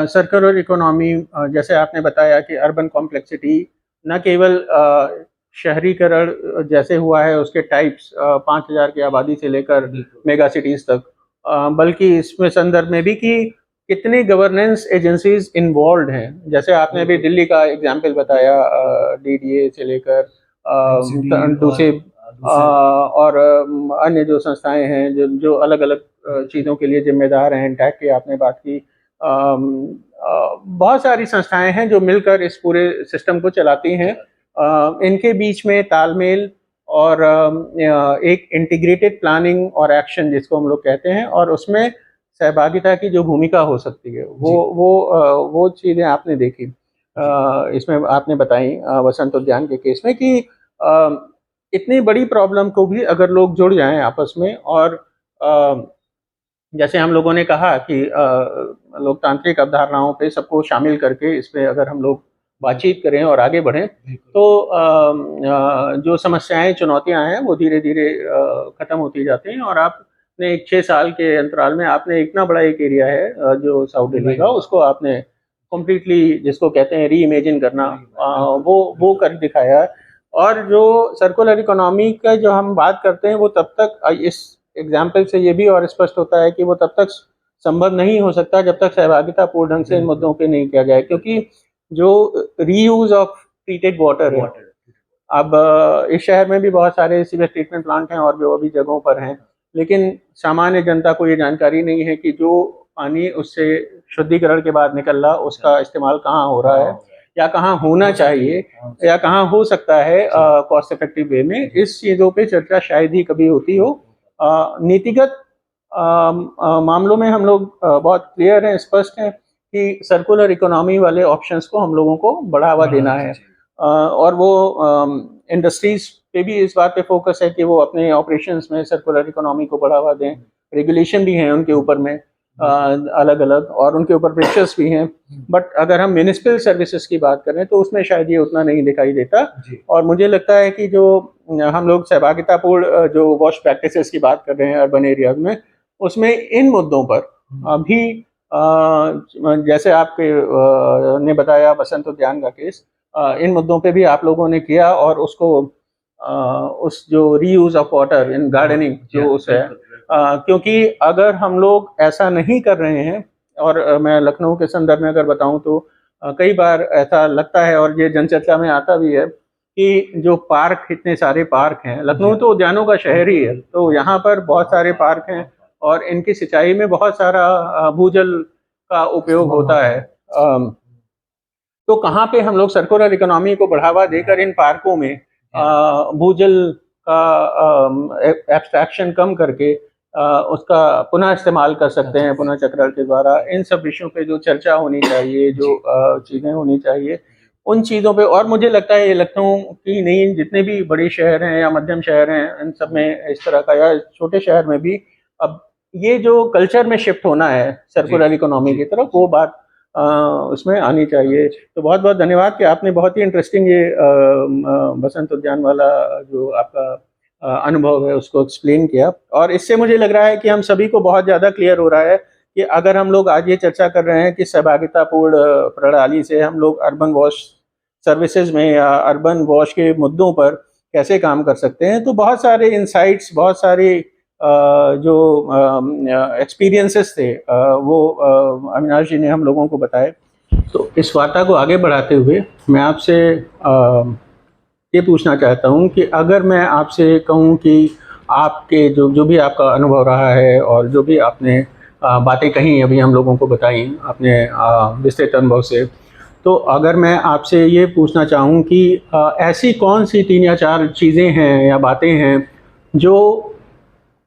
सर्कुलर इकोनॉमी, जैसे आपने बताया कि अर्बन कॉम्प्लेक्सिटी न केवल शहरीकरण जैसे हुआ है उसके टाइप्स, 5,000 की आबादी से लेकर मेगा सिटीज़ तक, बल्कि इसमें संदर्भ में भी कि कितने गवर्नेंस एजेंसीज इन्वॉल्व हैं। जैसे आपने अभी दिल्ली का एग्जाम्पल बताया, डीडीए से लेकर दूसरे और अन्य जो संस्थाएं हैं जो अलग अलग चीज़ों के लिए जिम्मेदार हैं। टैग की आपने बात की। बहुत सारी संस्थाएं हैं जो मिलकर इस पूरे सिस्टम को चलाती हैं। इनके बीच में तालमेल और एक इंटीग्रेटेड प्लानिंग और एक्शन जिसको हम लोग कहते हैं, और उसमें सहभागिता की जो भूमिका हो सकती है, वो चीज़ें आपने देखी। इसमें आपने बताई वसंत उद्यान के केस में कि इतनी बड़ी प्रॉब्लम को भी अगर लोग जुड़ जाएं आपस में, और जैसे हम लोगों ने कहा कि लोकतांत्रिक अवधारणाओं पे सबको शामिल करके इस पे अगर हम लोग बातचीत करें और आगे बढ़ें, तो जो समस्याएं, चुनौतियां हैं, वो धीरे धीरे ख़त्म होती जाती हैं। और आपने 6 साल के अंतराल में आपने इतना बड़ा एक एरिया है जो साउथ दिल्ली का, उसको आपने कम्प्लीटली, जिसको कहते हैं री इमेजिन करना, वो कर दिखाया। और जो सर्कुलर इकोनॉमी का जो हम बात करते हैं, वो तब तक, इस एग्जाम्पल से ये भी और स्पष्ट होता है कि वो तब तक संभव नहीं हो सकता जब तक सहभागिता पूर्ण ढंग से इन मुद्दों पे नहीं किया जाए। क्योंकि जो रीयूज ऑफ ट्रीटेड वाटर है, अब इस शहर में भी बहुत सारे सीवेज ट्रीटमेंट प्लांट हैं और जो अभी जगहों पर हैं, लेकिन सामान्य जनता को ये जानकारी नहीं है कि जो पानी उससे शुद्धिकरण के बाद निकल रहा, उसका इस्तेमाल कहाँ हो रहा है, या कहाँ होना चाहिए, या कहाँ हो सकता है कॉस्ट इफेक्टिव वे में। इस चीज़ों पे चर्चा शायद ही कभी होती हो। नीतिगत मामलों में हम लोग बहुत क्लियर हैं, स्पष्ट हैं कि सर्कुलर इकोनॉमी वाले ऑप्शंस को हम लोगों को बढ़ावा देना है। और वो इंडस्ट्रीज पे भी इस बात पे फोकस है कि वो अपने ऑपरेशंस में सर्कुलर इकोनॉमी को बढ़ावा दें। रेगुलेशन भी हैं उनके ऊपर में, अलग अलग, और उनके ऊपर प्रेशर्स भी हैं। बट अगर हम म्यूनिसिपल सर्विसेज की बात करें तो उसमें शायद ये उतना नहीं दिखाई देता। और मुझे लगता है कि जो हम लोग सहभागितापूर्ण जो वॉश प्रैक्टिसेस की बात कर रहे हैं अर्बन एरियाज में, उसमें इन मुद्दों पर अभी जैसे आपके ने बताया बसंत उद्यान का केस, इन मुद्दों पे भी आप लोगों ने किया, और उसको उस जो reuse of water in gardening जो उस है, क्योंकि अगर हम लोग ऐसा नहीं कर रहे हैं, और मैं लखनऊ के संदर्भ में अगर बताऊं तो कई बार ऐसा लगता है और ये जनचर्चा में आता भी है कि जो पार्क, इतने सारे पार्क हैं, लखनऊ तो उद्यानों का शहर ही है, तो यहाँ पर बहुत सारे पार्क हैं और इनकी सिंचाई में बहुत सारा भूजल का उपयोग होता है। तो कहाँ पे हम लोग सर्कुलर इकोनॉमी को बढ़ावा देकर इन पार्कों में भूजल का एब्स्ट्रैक्शन कम करके उसका पुनः इस्तेमाल कर सकते हैं पुनः चक्र के द्वारा, इन सब विषयों पे जो चर्चा होनी चाहिए, जो चीज़ें होनी चाहिए, उन चीज़ों पे। और मुझे लगता है ये लखनऊ की नहीं, जितने भी बड़े शहर हैं या मध्यम शहर हैं, इन सब में इस तरह का, या छोटे शहर में भी अब ये जो कल्चर में शिफ्ट होना है सर्कुलर इकोनॉमी की तरफ, वो बात उसमें आनी चाहिए। तो बहुत बहुत धन्यवाद कि आपने बहुत ही इंटरेस्टिंग ये बसंत उद्यान वाला जो आपका अनुभव है उसको एक्सप्लेन किया। और इससे मुझे लग रहा है कि हम सभी को बहुत ज़्यादा क्लियर हो रहा है कि अगर हम लोग आज ये चर्चा कर रहे हैं कि सहभागितापूर्ण प्रणाली से हम लोग अर्बन वॉश सर्विसेज में या अर्बन वॉश के मुद्दों पर कैसे काम कर सकते हैं, तो बहुत सारे इंसाइट्स, बहुत सारे जो एक्सपीरियंसेस थे वो अविनाश जी ने हम लोगों को बताए। तो इस वार्ता को आगे बढ़ाते हुए मैं आपसे ये पूछना चाहता हूँ कि अगर मैं आपसे कहूँ कि आपके जो भी आपका अनुभव रहा है और जो भी आपने बातें कही अभी हम लोगों को बताई अपने विस्तृत अनुभव से, तो अगर मैं आपसे ये पूछना चाहूँ कि ऐसी कौन सी 3 या 4 चीज़ें हैं या बातें हैं जो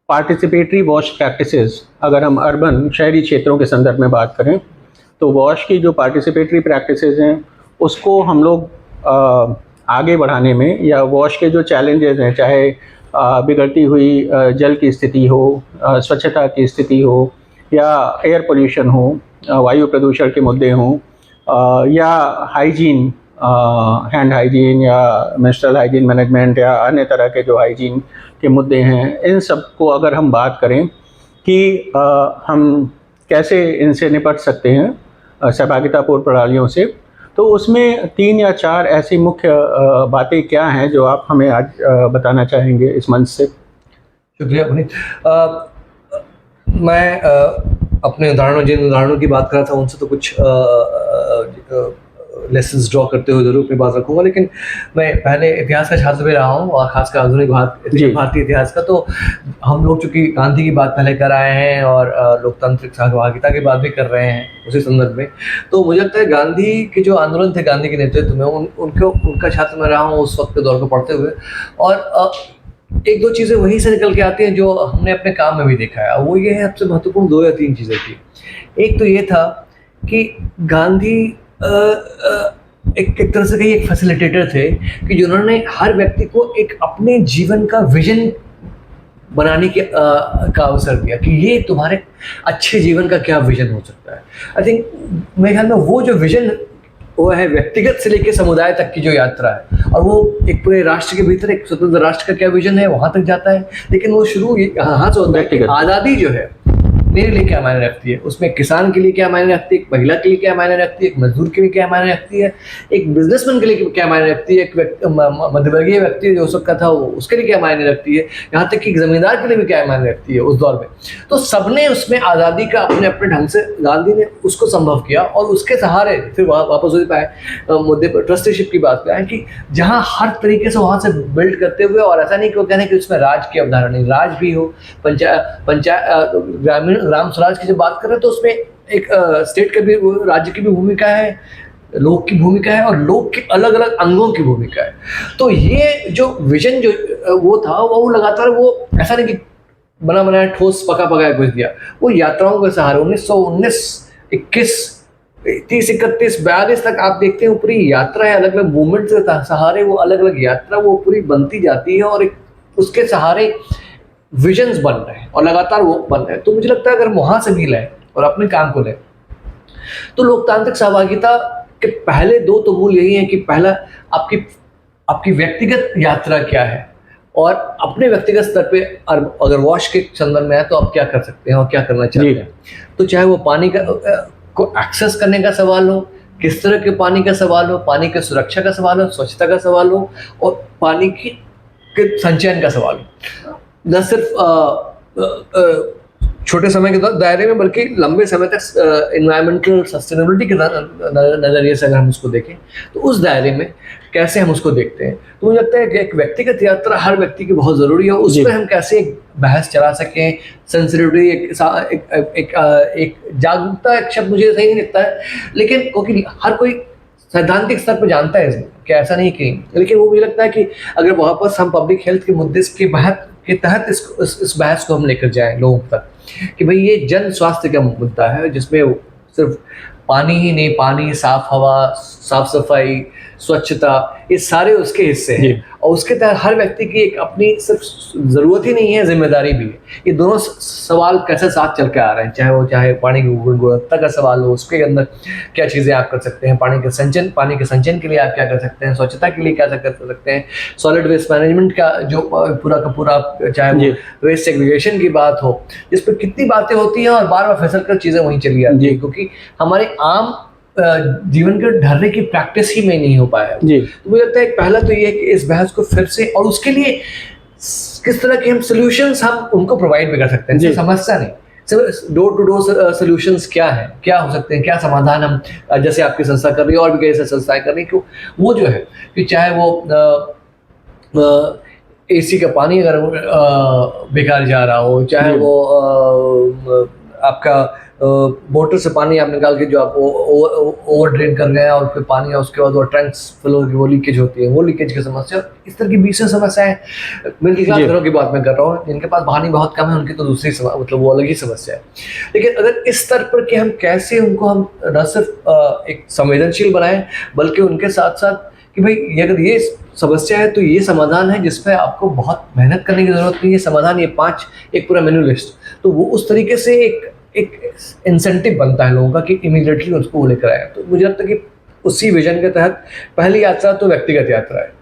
पार्टिसिपेटरी वॉश प्रैक्टिसेस, अगर हम अर्बन शहरी क्षेत्रों के संदर्भ में बात करें तो वॉश की जो पार्टिसिपेटरी प्रैक्टिसेस हैं उसको हम लोग आगे बढ़ाने में, या वॉश के जो चैलेंजेस हैं, चाहे बिगड़ती हुई जल की स्थिति हो, स्वच्छता की स्थिति हो, या एयर पोल्यूशन हो, वायु प्रदूषण के मुद्दे हों, या हाइजीन, हैंड हाइजीन या मेंस्ट्रुअल हाइजीन मैनेजमेंट, या अन्य तरह के जो हाइजीन के मुद्दे हैं, इन सब को अगर हम बात करें कि हम कैसे इनसे निपट सकते हैं सहभागितापूर्ण प्रणालियों से, तो उसमें 3 या 4 ऐसी मुख्य बातें क्या हैं जो आप हमें आज बताना चाहेंगे इस मंच से? शुक्रिया पुनीत। मैं अपने जिन उदाहरणों की बात कर रहा था उनसे तो कुछ लेसन्स ड्रॉ करते हुए जरूर अपनी बात रखूंगा, लेकिन मैं पहले इतिहास का छात्र भी रहा हूँ और खासकर आधुनिक भारतीय इतिहास का। तो हम लोग चूँकि गांधी की बात पहले कर आए हैं और लोकतांत्रिक सहभागिता की बात भी कर रहे हैं उसी संदर्भ में, तो मुझे लगता है गांधी के जो आंदोलन थे, गांधी के नेतृत्व में, उनका छात्र मैं रहा हूँ उस वक्त के दौर को पढ़ते हुए। और 1-2 चीज़ें वहीं से निकल के आती हैं जो हमने अपने काम में भी देखा है। वो ये है, सबसे महत्वपूर्ण 2 या 3 चीज़ें थी। एक तो ये था कि गांधी एक तरह से कहीं एक फैसिलिटेटर थे कि जिन्होंने हर व्यक्ति को एक अपने जीवन का विजन बनाने का अवसर दिया कि ये तुम्हारे अच्छे जीवन का क्या विजन हो सकता है। आई थिंक मेरे ख्याल में वो जो विजन वो है व्यक्तिगत से लेकर समुदाय तक की जो यात्रा है, और वो एक पूरे राष्ट्र के भीतर एक स्वतंत्र राष्ट्र का क्या विजन है वहाँ तक जाता है। लेकिन वो शुरू यहाँ से होता है कि आज़ादी जो है मेरे लिए क्या मायने रखती है, उसमें किसान के लिए क्या मायने रखती है, एक महिला के लिए क्या मायने रखती है, एक मजदूर के लिए क्या मायने रखती है, एक बिजनेसमैन के लिए क्या मायने रखती है, एक मध्यवर्गीय व्यक्ति जो उसका था उसके लिए क्या मायने रखती है, यहाँ तक कि एक जमींदार के लिए भी क्या मायने रखती है उस दौर में। तो सबने उसमें आज़ादी का अपने अपने ढंग से गांधी ने उसको संभव किया, और उसके सहारे फिर वापस हो पाए मुद्दे पर ट्रस्टीशिप की बात पे आए कि जहाँ हर तरीके से वहाँ से बिल्ड करते हुए, और ऐसा नहीं कहने कि उसमें राज की अवधारणा नहीं, राज भी हो, पंचायत ग्राम स्वराज की जब बात करें तो उसमें एक स्टेट का भी, राज्य की भी भूमिका है, लोक की भूमिका है, और लोक के अलग अलग अंगों की भूमिका है। तो ये जो विजन जो वो था वो लगातार, वो ऐसा नहीं कि बना बनाया ठोस पका पकाया कुछ दिया, वो यात्राओं के सहारे 1919, 21, 30, 31, 42 तक आप देखते हैं पूरी यात्रा है, अलग अलग मूवमेंट के सहारे वो अलग अलग यात्रा वो पूरी बनती जाती है, और उसके सहारे विजन्स बन रहे हैं और लगातार वो बन रहे हैं। तो मुझे लगता है अगर वहाँ से भी लाए और अपने काम को लें। तो लोकतांत्रिक सहभागिता के पहले 2 तो मूल यही हैं कि पहला आपकी व्यक्तिगत यात्रा क्या है, और अपने व्यक्तिगत स्तर पे अगर वॉश के संदर्भ में है तो आप क्या कर सकते हैं और क्या करना चाहते हैं। तो चाहे वो पानी को एक्सेस करने का सवाल हो, किस तरह के पानी का सवाल हो, पानी की सुरक्षा का सवाल हो, स्वच्छता का सवाल हो, और पानी के संचयन का सवाल हो। न सिर्फ छोटे समय के दायरे में बल्कि लंबे समय तक इन्वायरमेंटल सस्टेनेबिलिटी के नज़रिए से अगर हम उसको देखें तो उस दायरे में कैसे हम उसको देखते हैं। तो मुझे लगता है कि एक व्यक्तिगत यात्रा हर व्यक्ति की बहुत ज़रूरी है, उस पर हम कैसे एक बहस चला सकें, सेंसिटिविटी, एक जागरूकता, एक शब्द मुझे सही नहीं लगता है, लेकिन क्योंकि हर कोई सैद्धांतिक स्तर पर जानता है इसमें कि ऐसा नहीं कि, लेकिन वो मुझे लगता है कि अगर वापस हम पब्लिक हेल्थ के मुद्दे के तहत इस बहस को हम लेकर जाएं लोगों तक कि भाई ये जन स्वास्थ्य का मुद्दा है, जिसमें सिर्फ पानी ही नहीं, पानी, साफ हवा, साफ सफाई, स्वच्छता, ये सारे उसके हिस्से हैं, और उसके तहत हर व्यक्ति की एक अपनी सिर्फ ज़रूरत ही नहीं है, जिम्मेदारी भी है। ये दोनों सवाल कैसे साथ चल के आ रहे हैं, चाहे पानी की गुणवत्ता का सवाल हो, उसके अंदर क्या चीज़ें आप कर सकते हैं, पानी के संचयन के लिए आप क्या कर सकते हैं, स्वच्छता के लिए क्या कर सकते हैं, सॉलिड वेस्ट मैनेजमेंट का जो पूरा का पूरा, चाहे वो वेस्ट सेग्रीगेशन की बात हो, जिस पर कितनी बातें होती हैं और बार बार फिसल कर चीज़ें वहीं चली आती है, क्योंकि हमारे आम जीवन के ढर्रे की प्रैक्टिस ही में नहीं हो पाया तो मुझे लगता है पहला तो ये है कि इस बहस को फिर से, और उसके लिए किस तरह के हम सॉल्यूशंस हम उनको प्रोवाइड भी कर सकते हैं, समस्या नहीं, सिर्फ डोर टू डोर सॉल्यूशंस क्या है, क्या हो सकते हैं, क्या समाधान हम, जैसे आपकी संस्था कर रही है और भी कई संस्थाएं कर रही है, वो जो है कि चाहे वो एसी का पानी अगर बेकार जा रहा हो, चाहे वो आपका मोटर से पानी आप निकाल के जो आप ओवर ड्रेन कर गए और फिर पानी है, उसके बाद वो टैंक्स फिल होकर वो लीकेज होती है, वो लीकेज की समस्या, इस तरह की 20 समस्याएं मिडिल क्लास घरों की बात मैं कर रहा हूँ, जिनके पास पानी बहुत कम है, उनकी तो दूसरी मतलब वो अलग ही समस्या है। लेकिन अगर इस स्तर पर कि हम कैसे उनको हम न सिर्फ एक संवेदनशील बनाएं, बल्कि उनके साथ साथ कि भाई अगर ये समस्या है तो ये समाधान है जिस पर आपको बहुत मेहनत करने की जरूरत नहीं है, समाधान ये 5 एक पूरा मेन्यू लिस्ट, तो वो उस तरीके से एक इंसेंटिव बनता है लोगों का कि इमीडिएटली उसको वो लेकर आए। तो मुझे लगता है कि उसी विजन के तहत पहली यात्रा तो व्यक्तिगत यात्रा है,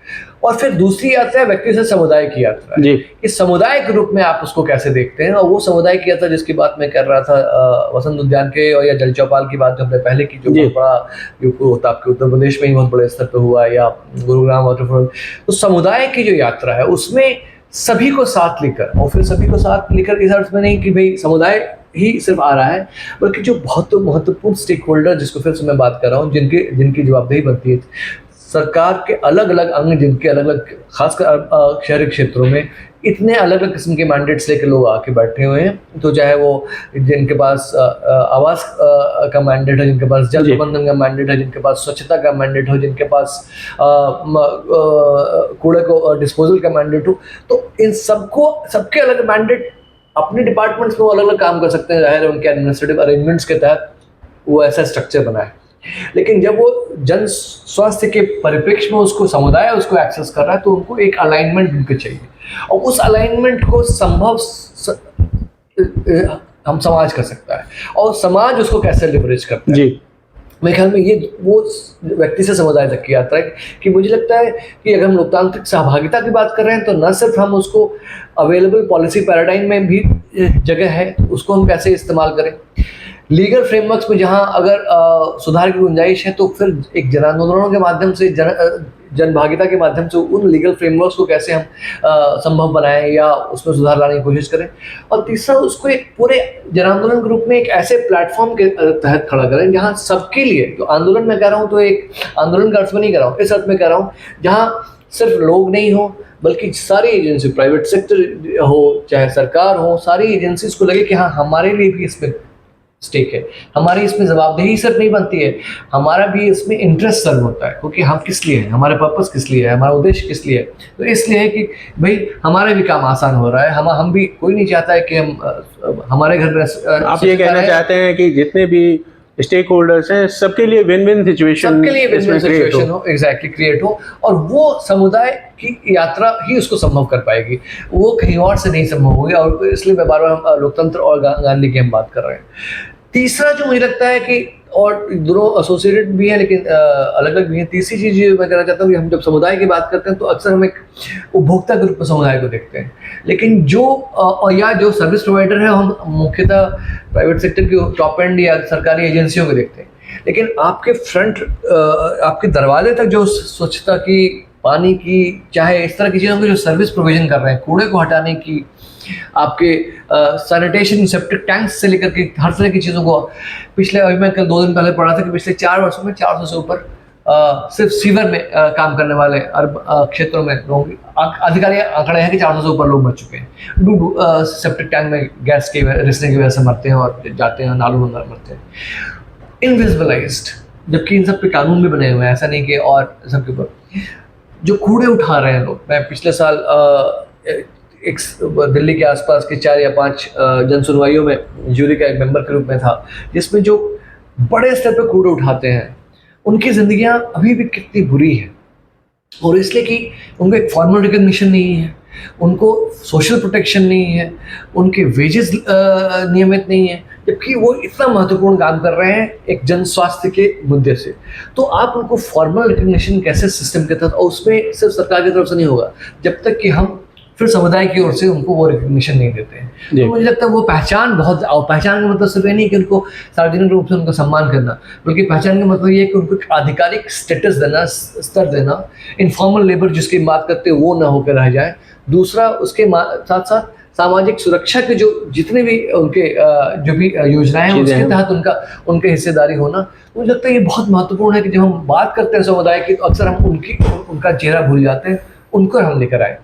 और फिर दूसरी यात्रा है व्यक्ति से समुदाय की यात्रा है। इस समुदाय के रूप में आप उसको कैसे देखते हैं, और वो समुदाय की यात्रा जिसकी बात मैं कर रहा था वसंत उद्यान के और या जल चौपाल की बात जो हमने पहले की, जो बहुत बड़ा जो होता आपके उत्तर प्रदेश में ही बहुत बड़े स्तर पर हुआ, या गुरुग्राम वाटरफॉल, तो समुदाय की जो यात्रा है उसमें सभी को साथ लेकर, और फिर सभी को साथ लेकर इस अर्थ में नहीं कि भाई समुदाय ही सिर्फ आ रहा है, बल्कि जो बहुत महत्वपूर्ण स्टेक होल्डर, जिसको फिर से मैं बात कर रहा हूँ, जिनकी जवाबदेही बनती है, सरकार के अलग अलग अंग, जिनके अलग अलग खासकर शहरी क्षेत्रों में इतने अलग अलग किस्म के मैंडेट्स लेकर लोग आके बैठे हुए हैं, तो चाहे वो जिनके पास आवास का मैंडेट है, जिनके पास जल प्रबंधन का मैंडेट है, जिनके पास स्वच्छता का मैंडेट हो, जिनके पास कूड़े को डिस्पोजल का मैंडेट हो, तो इन सबके अलग मैंडेट अपने डिपार्टमेंट्स में वो अलग अलग काम कर सकते हैं, जाहिर है उनके एडमिनिस्ट्रेटिव अरेंजमेंट्स के तहत वो ऐसा स्ट्रक्चर बना है। लेकिन जब वो जन स्वास्थ्य के परिप्रेक्ष्य में उसको समुदाय उसको एक्सेस कर रहा है, तो उनको एक अलाइनमेंट उनको चाहिए, और उस अलाइनमेंट को संभव हम समाज कर सकता है, और समाज उसको कैसे लिवरेज करता है। मेरे ख्याल में ये वो व्यक्ति से समुदाय तक की यात्रा है कि मुझे लगता है कि अगर हम लोकतांत्रिक सहभागिता की बात कर रहे हैं, तो न सिर्फ हम उसको अवेलेबल पॉलिसी पैराडाइम में भी जगह है, उसको हम कैसे इस्तेमाल करें, लीगल फ्रेमवर्क्स में जहां अगर सुधार की गुंजाइश है, तो फिर एक जन आंदोलनों के माध्यम से, जनभागिता के माध्यम से उन लीगल फ्रेमवर्क्स को कैसे हम संभव बनाएं या उसमें सुधार लाने की कोशिश करें, और तीसरा उसको एक पूरे जन आंदोलन के रूप में एक ऐसे प्लेटफॉर्म के तहत खड़ा करें जहां सबके लिए, जो आंदोलन में कह रहा हूँ तो एक आंदोलन का अर्थ में नहीं कर रहा हूँ, इस अर्थ में कह रहा हूँ जहाँ सिर्फ लोग नहीं हो, बल्कि सारी एजेंसी, प्राइवेट सेक्टर हो चाहे सरकार हो, सारी एजेंसीज को लगे कि हाँ हमारे लिए भी इसमें स्टेक है, हमारी इसमें जवाबदेही सिर्फ नहीं बनती है, हमारा भी इसमें इंटरेस्ट सर्व होता है, क्योंकि हम किस लिए हैं, हमारे पर्पस किस लिए है, हमारा उद्देश्य किस लिए है। तो इसलिए है कि भाई हमारा भी काम आसान हो रहा है, हम भी, कोई नहीं चाहता है कि हम हमारे घर में आप ये कहना चाहते हैं कि जितने भी स्टेक होल्डर्स हैं सबके लिए विन विन सिचुएशन, सबके लिए विन विन सिचुएशन हो, एग्जैक्टली क्रिएट हो, और वो समुदाय की यात्रा ही उसको संभव कर पाएगी, वो कहीं और से नहीं संभव होगी। और इसलिए मैं बार बार लोकतंत्र और गांधी की हम बात कर रहे हैं। तीसरा जो मुझे लगता है कि, और दोनों एसोसिएटेड भी हैं लेकिन अलग अलग भी हैं, तीसरी चीज़ ये मैं कहना चाहता हूँ कि हम जब समुदाय की बात करते हैं तो अक्सर हम एक उपभोक्ता के रूप में समुदाय को देखते हैं, लेकिन जो या जो सर्विस प्रोवाइडर है हम मुख्यतः प्राइवेट सेक्टर के टॉप एंड या सरकारी एजेंसियों को देखते हैं। लेकिन आपके आपके दरवाजे तक जो स्वच्छता की, पानी की, चाहे इस तरह की चीज़ों की जो सर्विस प्रोविजन कर रहे हैं, कूड़े को हटाने की, आपके सैनिटेशन सेप्टिक टैंक्स से लेकर के हर तरह की चीज़ों को, पिछले अभी मैं कल 2 दिन पहले पढ़ा था कि पिछले 4 वर्षों में 400 से ऊपर सिर्फ सीवर में काम करने वाले क्षेत्रों में लोग, अधिकारी आंकड़े हैं कि 400 से ऊपर लोग मर चुके हैं सेप्टिक टैंक में गैस के रिसने की वजह से मरते हैं और जाते हैं नालों में मरते हैं, इनविजिबलाइज्ड, जबकि इन सब पे कानून भी बने हुए हैं, ऐसा नहीं कि और सबके ऊपर जो कूड़े उठा रहे हैं लोग। मैं पिछले साल एक दिल्ली के आसपास के 4 या 5 जन सुनवाइयों में जूरी का एक मेंबर के रूप में था, जिसमें जो बड़े स्तर पे कूड़े उठाते हैं उनकी ज़िंदगियां अभी भी कितनी बुरी है, और इसलिए कि उनको एक फॉर्मल रिकग्निशन नहीं है, उनको सोशल प्रोटेक्शन नहीं है, उनके वेजेस नियमित नहीं है, जबकि वो इतना महत्वपूर्ण काम कर रहे हैं एक जन स्वास्थ्य के मुद्दे से। तो आप उनको फॉर्मल रिकग्निशन कैसे सिस्टम के तहत, और उसमें सिर्फ सरकार की तरफ से नहीं होगा जब तक कि हम फिर समुदाय की ओर से उनको वो रिकग्निशन नहीं देते हैं। तो मुझे लगता है वो पहचान बहुत, पहचान का मतलब सिर्फ ये नहीं कि उनको सार्वजनिक रूप से उनका सम्मान करना, बल्कि पहचान का मतलब ये है कि उनको आधिकारिक स्टेटस देना, स्तर देना, इनफॉर्मल लेबर जिसकी बात करते हैं वो ना होकर रह जाए। दूसरा, उसके साथ साथ सामाजिक सुरक्षा के जो जितने भी उनके जो भी योजनाएं हैं उसके तहत उनके हिस्सेदारी होना, मुझे लगता है ये बहुत महत्वपूर्ण है कि जब हम बात करते हैं समुदाय की तो अक्सर हम उनका चेहरा भूल जाते हैं, उनको हम लेकर आए।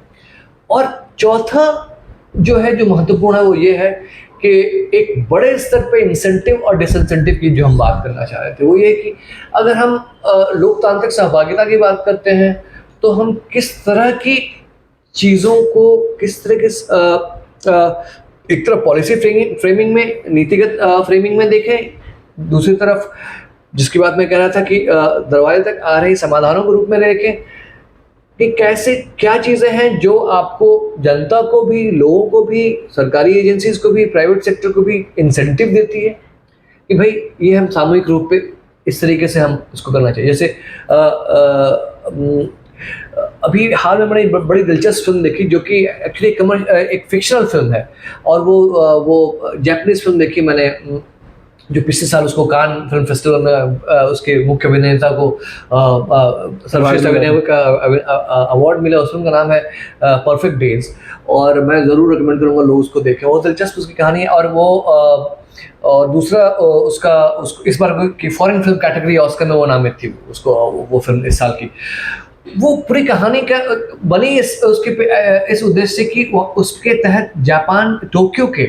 और चौथा जो है जो महत्वपूर्ण है वो ये है कि एक बड़े स्तर पे इंसेंटिव और डिसइंसेंटिव की जो हम बात करना चाह रहे थे वो ये कि अगर हम लोकतांत्रिक सहभागिता की बात करते हैं तो हम किस तरह की चीज़ों को, किस तरह के एक तरफ पॉलिसी फ्रेमिंग में, नीतिगत फ्रेमिंग में देखें, दूसरी तरफ जिसकी बात मैं कह रहा था कि दरवाजे तक आ रही समाधानों के रूप में देखें कि कैसे क्या चीज़ें हैं जो आपको, जनता को भी, लोगों को भी, सरकारी एजेंसीज को भी, प्राइवेट सेक्टर को भी इंसेंटिव देती है कि भाई ये हम सामूहिक रूप पे इस तरीके से हम इसको करना चाहिए। जैसे अभी हाल में मैंने बड़ी दिलचस्प फिल्म देखी जो कि एक्चुअली एक फिक्शनल फिल्म है, और वो जापानीज फिल्म देखी मैंने जो पिछले साल उसको कान फिल्म फेस्टिवल में उसके मुख्य अभिनेता को सर्वश्रेष्ठ अभिनय का अवार्ड मिला। उस फिल्म का नाम है परफेक्ट डेज, और मैं ज़रूर रिकमेंड करूँगा लोग उसको देखें, बहुत दिलचस्प उसकी कहानी है। और वो और दूसरा उसको इस बार की फॉरेन फिल्म कैटेगरी ऑस्कर में वो नामित थी उसको, वो फिल्म इस साल की। वो पूरी कहानी का बनी इस उद्देश्य से कि उसके तहत जापान टोक्यो के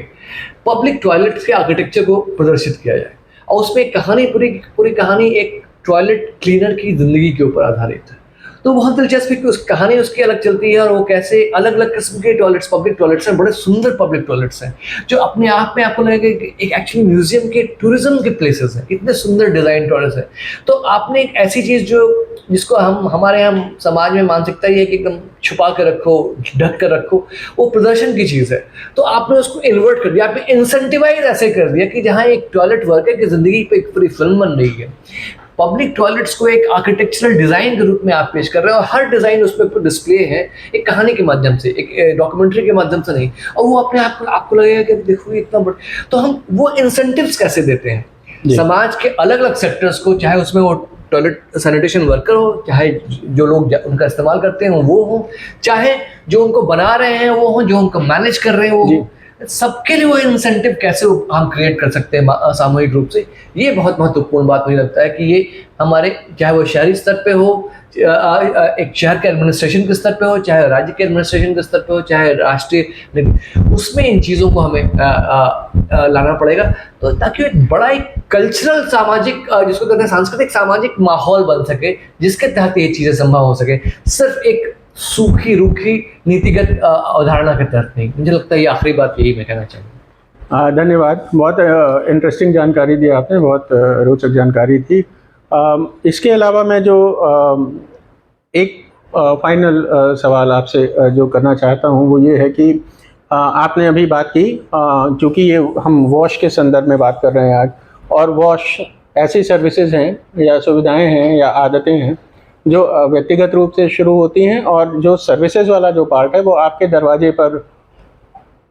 पब्लिक टॉयलेट्स के आर्किटेक्चर को प्रदर्शित किया जाए, और उसमें कहानी पूरी कहानी एक टॉयलेट क्लीनर की जिंदगी के ऊपर आधारित है। तो बहुत दिलचस्प है कि उस कहानी उसकी अलग चलती है, और वो कैसे अलग अलग किस्म के टॉयलेट्स, पब्लिक टॉयलेट्स हैं, बड़े सुंदर पब्लिक टॉयलेट्स हैं जो अपने आप में आपको लगेगा कि एक एक्चुअली म्यूजियम के, टूरिज्म के प्लेसेस हैं, इतने सुंदर डिज़ाइन टॉयलेट्स हैं। तो आपने एक ऐसी चीज़ जिसको हमारे यहाँ समाज में मानसिकता ये है कि एकदम छुपा कर रखो, ढक कर रखो, वो प्रदर्शन की चीज़ है, तो आपने उसको इन्वर्ट कर दिया, आपने इंसेंटिवाइज ऐसे कर दिया कि जहाँ एक टॉयलेट वर्कर की ज़िंदगी पे एक पूरी फिल्म बन रही है। पब्लिक टॉयलेट्स को एक आर्किटेक्चरल डिज़ाइन के रूप में आप पेश कर रहे हो, और हर डिज़ाइन उस पर डिस्प्ले है एक कहानी के माध्यम से, एक डॉक्यूमेंट्री के माध्यम से नहीं, और वो अपने आप आपको लगेगा कि देखो ये इतना बड़ा। तो हम वो इंसेंटिव्स कैसे देते हैं समाज के अलग अलग सेक्टर्स को, चाहे उसमें वो टॉयलेट सैनिटेशन वर्कर हो, चाहे जो लोग उनका इस्तेमाल करते हैं वो हो, चाहे जो उनको बना रहे हैं वो हो, जो उनको मैनेज कर रहे हैं वो हो, सबके लिए वो इंसेंटिव कैसे हम क्रिएट कर सकते हैं सामूहिक रूप से। ये बहुत महत्वपूर्ण बात मुझे लगता है कि ये हमारे, चाहे वो शहरी स्तर पे हो, एक शहर के एडमिनिस्ट्रेशन के स्तर पे हो, चाहे राज्य के एडमिनिस्ट्रेशन के स्तर पे हो, चाहे राष्ट्रीय, उसमें इन चीज़ों को हमें लाना पड़ेगा, तो ताकि एक बड़ा एक कल्चरल, सामाजिक, जिसको कहते हैं सांस्कृतिक सामाजिक माहौल बन सके, जिसके तहत ये चीज़ें संभव हो सके, सिर्फ एक सूखी रूखी नीतिगत अवधारणा के तहत नहीं। मुझे लगता है ये आखिरी बात यही मैं कहना चाहूँगा। धन्यवाद, बहुत इंटरेस्टिंग जानकारी दी आपने, बहुत रोचक जानकारी थी। इसके अलावा मैं जो एक फाइनल सवाल आपसे जो करना चाहता हूँ वो ये है कि आपने अभी बात की, चूँकि ये हम वॉश के संदर्भ में बात कर रहे हैं आज, और वॉश ऐसी सर्विसेज हैं या सुविधाएं हैं या आदतें हैं जो व्यक्तिगत रूप से शुरू होती हैं, और जो सर्विसेज वाला जो पार्ट है वो आपके दरवाजे पर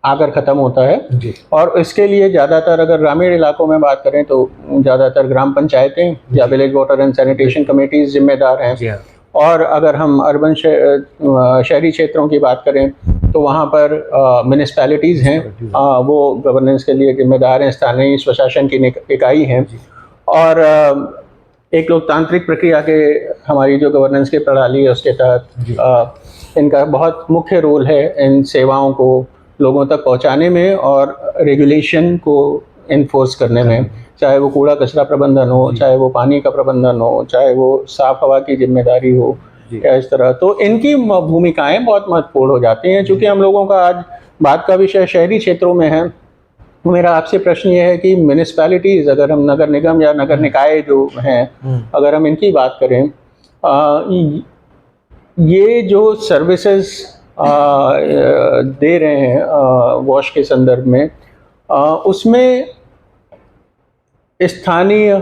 आकर ख़त्म होता है। जी। और इसके लिए ज़्यादातर अगर ग्रामीण इलाकों में बात करें तो ज़्यादातर ग्राम पंचायतें या village water and sanitation committees जिम्मेदार हैं। जी हाँ। और अगर हम अर्बन शहरी क्षेत्रों की बात करें तो वहाँ पर म्यूनिसपैलिटीज़ हैं, वो गवर्नेंस के लिए जिम्मेदार हैं, स्थानीय स्वशासन की इकाई हैं। और एक लोकतांत्रिक प्रक्रिया के हमारी जो गवर्नेंस की प्रणाली है उसके तहत इनका बहुत मुख्य रोल है इन सेवाओं को लोगों तक पहुंचाने में और रेगुलेशन को इन्फोर्स करने में, चाहे वो कूड़ा कचरा प्रबंधन हो, चाहे वो पानी का प्रबंधन हो, चाहे वो साफ हवा की जिम्मेदारी हो या इस तरह। तो इनकी भूमिकाएं बहुत महत्वपूर्ण हो जाती हैं। चूँकि हम लोगों का आज बात का विषय शहरी क्षेत्रों में है, मेरा आपसे प्रश्न ये है कि म्यूनिसपैलिटीज़, अगर हम नगर निगम या नगर निकाय जो हैं, अगर हम इनकी बात करें, ये जो सर्विसेज दे रहे हैं वॉश के संदर्भ में, उसमें स्थानीय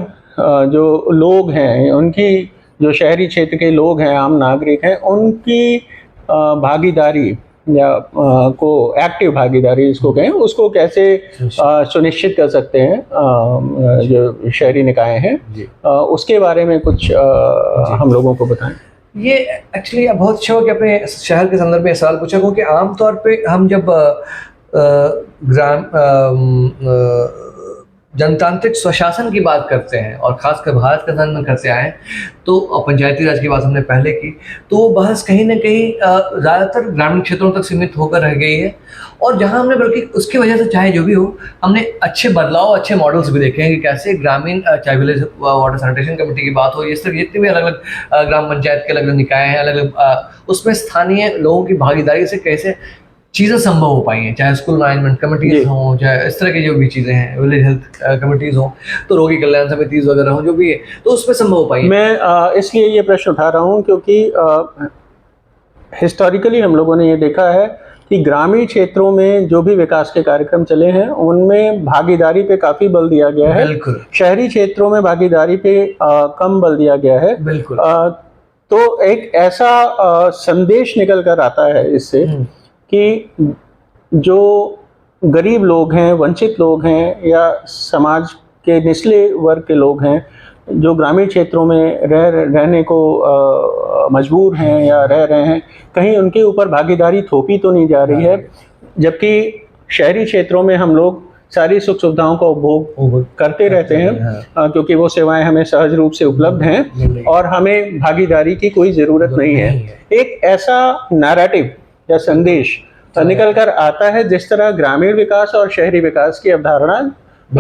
जो लोग हैं, उनकी जो शहरी क्षेत्र के लोग हैं, आम नागरिक हैं, उनकी भागीदारी या को एक्टिव भागीदारी इसको कहें, उसको कैसे सुनिश्चित कर सकते हैं जो शहरी निकाय हैं, उसके बारे में कुछ हम लोगों को बताएं। ये एक्चुअली बहुत अच्छा हुआ कि अपने शहर के संदर्भ में सवाल पूछा, क्योंकि आमतौर पे हम जब जनतांत्रिक स्वशासन की बात करते हैं और खासकर भारत के संदर्भ में करते आए हैं, तो पंचायती राज की बात हमने पहले की, तो वो बहस कहीं ना कहीं ज़्यादातर ग्रामीण क्षेत्रों तक सीमित होकर रह गई है। और जहां हमने, बल्कि उसकी वजह से चाहे जो भी हो, हमने अच्छे बदलाव, अच्छे मॉडल्स भी देखे हैं कि कैसे ग्रामीण, चाहे विलेज वाटर सैनिटेशन कमेटी की बात हो, इस तरह जितने भी अलग अलग ग्राम पंचायत के अलग अलग निकाय हैं, अलग अलग उसमें स्थानीय लोगों की भागीदारी से कैसे चीज़ें संभव हो पाई हैं, चाहे स्कूल मैनेजमेंट कमेटीज़ हों, चाहे इस तरह की जो भी चीज़ें हैं, विलेज हेल्थ कमेटीज़ हों, तो रोगी कल्याण समितिज़ वगैरह हों, जो भी है, तो उसमें संभव हो पाई है। मैं इसलिए ये प्रश्न उठा रहा हूँ क्योंकि हिस्टोरिकली हम लोगों ने ये देखा है कि ग्रामीण क्षेत्रों में जो भी विकास के कार्यक्रम चले हैं उनमें भागीदारी पे काफ़ी बल दिया गया है। बिल्कुल। शहरी क्षेत्रों में भागीदारी पे कम बल दिया गया है। बिल्कुल। तो एक ऐसा संदेश निकल कर आता है इससे कि जो गरीब लोग हैं, वंचित लोग हैं, या समाज के निचले वर्ग के लोग हैं, जो ग्रामीण क्षेत्रों में रहने को मजबूर हैं या रह रहे हैं, कहीं उनके ऊपर भागीदारी थोपी तो नहीं जा रही है, जबकि शहरी क्षेत्रों में हम लोग सारी सुख सुविधाओं का उपभोग करते रहते हैं क्योंकि वो सेवाएं हमें सहज रूप से उपलब्ध हैं और हमें भागीदारी की कोई ज़रूरत नहीं है। एक ऐसा नैरेटिव या संदेश निकल कर आता है जिस तरह ग्रामीण विकास और शहरी विकास की अवधारणा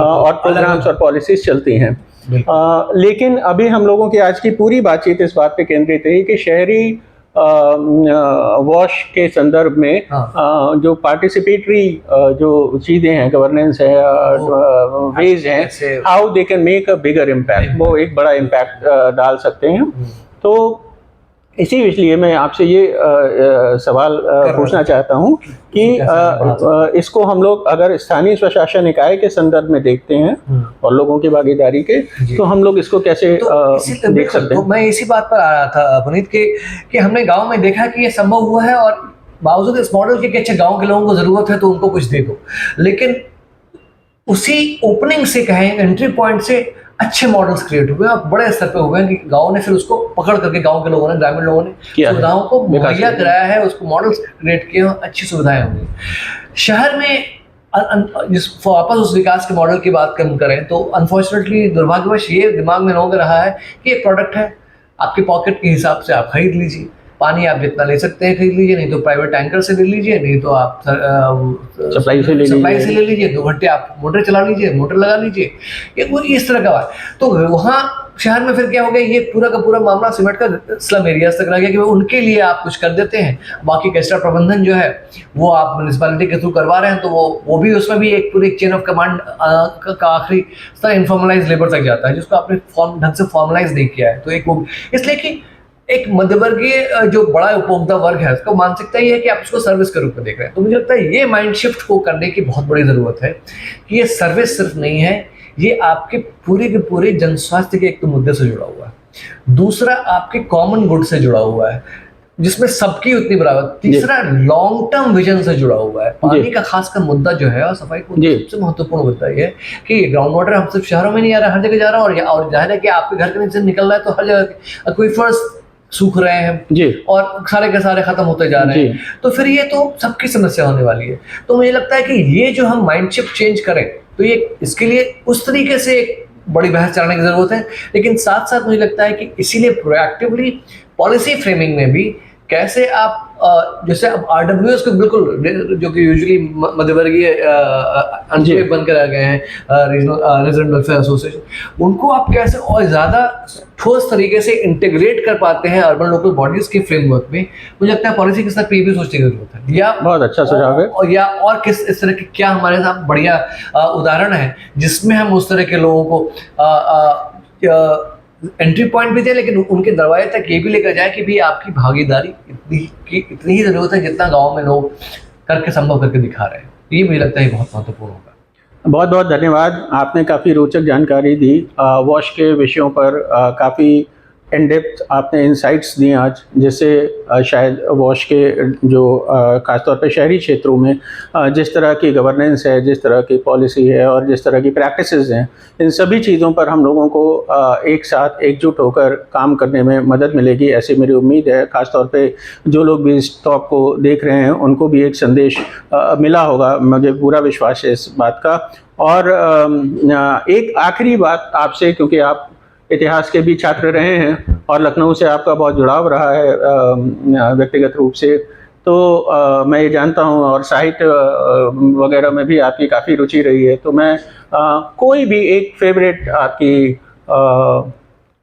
और प्रोग्राम्स और पॉलिसीज चलती हैं। लेकिन अभी हम लोगों की आज की पूरी बातचीत इस बात पे केंद्रित है कि शहरी वॉश के संदर्भ में जो पार्टिसिपेटरी जो चीज़ें हैं, गवर्नेंस है, वेज हैं, how they can make a bigger impact, वो एक बड़ा इम्पैक्ट डाल सकते हैं। तो इसीलिए मैं आपसे ये सवाल पूछना चाहता हूँ कि इसको हम लोग अगर स्थानीय स्वशासन इकाई के संदर्भ में देखते हैं और लोगों की भागीदारी के, तो हम लोग इसको कैसे देख सकते हैं? तो मैं इसी बात पर आ रहा था पुनीत कि हमने गांव में देखा कि ये संभव हुआ है, और बावजूद इस मॉडल के कि अच्छा गांव के लोगों को जरूरत है तो उनको कुछ दे दो, लेकिन उसी ओपनिंग से कहें, एंट्री पॉइंट से अच्छे मॉडल्स क्रिएट हुए और बड़े स्तर पे हुए हैं कि गांव ने फिर उसको पकड़ करके, गांव के लोगों ने, ग्रामीण लोगों ने सुविधाओं को मुहैया कराया है, उसको मॉडल्स क्रिएट किए हैं, अच्छी सुविधाएं होंगी। शहर में जिस वापस उस विकास के मॉडल की बात कम करें तो अनफॉर्चुनेटली, दुर्भाग्यवश, ये दिमाग में लोगों रहा है कि एक प्रोडक्ट है, आपके पॉकेट के हिसाब से आप खरीद लीजिए, पानी आप जितना ले सकते हैं खरीद लीजिए, नहीं तो प्राइवेट टैंकर से ले लीजिए, नहीं तो आप सप्लाई से ले लीजिए, 2 घंटे आप मोटर चला लीजिए, मोटर लगा लीजिए, ये पूरी इस तरह का बात। तो वहाँ शहर में फिर क्या हो गया, ये पूरा का पूरा मामला सिमट कर स्लम एरियाज तक रह गया कि उनके लिए आप कुछ कर देते हैं, बाकी कचरा प्रबंधन जो है वो आप म्यूनिसिपैलिटी के थ्रू करवा रहे हैं, तो वो भी उसमें भी एक पूरी चेन ऑफ कमांड का आखिरी स्तर इनफॉर्मलाइज लेबर तक जाता है, जिसको आपने ढंग से फॉर्मलाइज नहीं किया है। तो एक वो, इसलिए कि एक मध्यवर्गीय जो बड़ा उपभोक्ता वर्ग है, उसका मानसिकता ये है कि आप उसको सर्विस के रूप में देख रहे हैं। तो मुझे लगता है ये माइंड शिफ्ट को करने की बहुत बड़ी ज़रूरत है कि ये सर्विस सिर्फ नहीं है, ये आपके पूरे के पूरे जन स्वास्थ्य के एक तो मुद्दे से जुड़ा हुआ है, दूसरा आपके कॉमन गुड से जुड़ा हुआ है जिसमें सबकी उतनी बराबर, तीसरा लॉन्ग टर्म विजन से जुड़ा हुआ है। पानी का खासकर मुद्दा जो है और सफाई को सबसे महत्वपूर्ण मुद्दा ये है कि ग्राउंड वाटर हम सिर्फ शहरों में नहीं आ रहा, हर जगह जा रहा है, और जाहिर है कि आपके घर के नीचे निकल रहा है तो हर जगह एक्वीफर्स सूख रहे हैं और सारे के सारे खत्म होते जा रहे हैं, तो फिर ये तो सबकी समस्या होने वाली है। तो मुझे लगता है कि ये जो हम माइंडशिफ्ट चेंज करें तो ये इसके लिए उस तरीके से एक बड़ी बहस चलाने की जरूरत है, लेकिन साथ साथ मुझे लगता है कि इसीलिए प्रोएक्टिवली पॉलिसी फ्रेमिंग में भी कैसे आप जैसे अब RWS को बिल्कुल जो कि यूजुअली मध्यवर्गीय अंशुल बनकर आ गए हैं, रेजिडेंट वेलफेयर एसोसिएशन, उनको आप कैसे और ज़्यादा ठोस तरीके से इंटीग्रेट कर पाते हैं अर्बन लोकल बॉडीज के फ्रेमवर्क में। मुझे लगता है पॉलिसी के साथ भी सोचने की जरूरत है, या बहुत अच्छा सुझाव है, या और किस इस तरह के क्या हमारे साथ बढ़िया उदाहरण है जिसमें हम उस तरह के लोगों को एंट्री पॉइंट भी थे, लेकिन उनके दरवाजे तक ये भी लेकर जाए कि भी आपकी भागीदारी इतनी ही जरूरत है जितना गांव में लोग करके संभव करके दिखा रहे हैं। ये मुझे लगता है बहुत महत्वपूर्ण होगा। बहुत बहुत धन्यवाद, आपने काफ़ी रोचक जानकारी दी, वॉश के विषयों पर काफ़ी इन डेप्थ आपने इंसाइट्स दी आज, जिससे शायद वॉश के जो ख़ासतौर पे शहरी क्षेत्रों में जिस तरह की गवर्नेंस है, जिस तरह की पॉलिसी है और जिस तरह की प्रैक्टिसेस हैं, इन सभी चीज़ों पर हम लोगों को एक साथ एकजुट होकर काम करने में मदद मिलेगी, ऐसी मेरी उम्मीद है। ख़ासतौर पे जो लोग भी इस टॉक को देख रहे हैं उनको भी एक संदेश मिला होगा, मुझे पूरा विश्वास है इस बात का। और एक आखिरी बात आपसे, क्योंकि आप इतिहास के भी छात्र रहे हैं और लखनऊ से आपका बहुत जुड़ाव रहा है व्यक्तिगत रूप से, तो मैं ये जानता हूँ, और साहित्य वगैरह में भी आपकी काफ़ी रुचि रही है, तो मैं कोई भी एक फेवरेट आपकी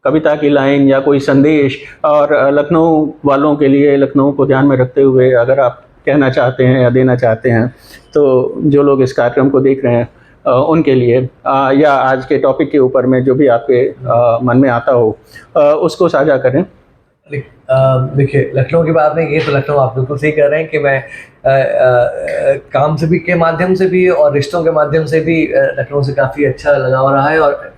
कविता की लाइन या कोई संदेश और लखनऊ वालों के लिए, लखनऊ को ध्यान में रखते हुए अगर आप कहना चाहते हैं या देना चाहते हैं, तो जो लोग इस कार्यक्रम को देख रहे हैं उनके लिए, या आज के टॉपिक के ऊपर में जो भी आपके मन में आता हो, उसको साझा करें। देखिए, लखनऊ की बात नहीं की तो लखनऊ आप बिल्कुल सही कह रहे हैं कि मैं काम से भी के माध्यम से भी और रिश्तों के माध्यम से भी लखनऊ से काफ़ी अच्छा लगाव रहा है और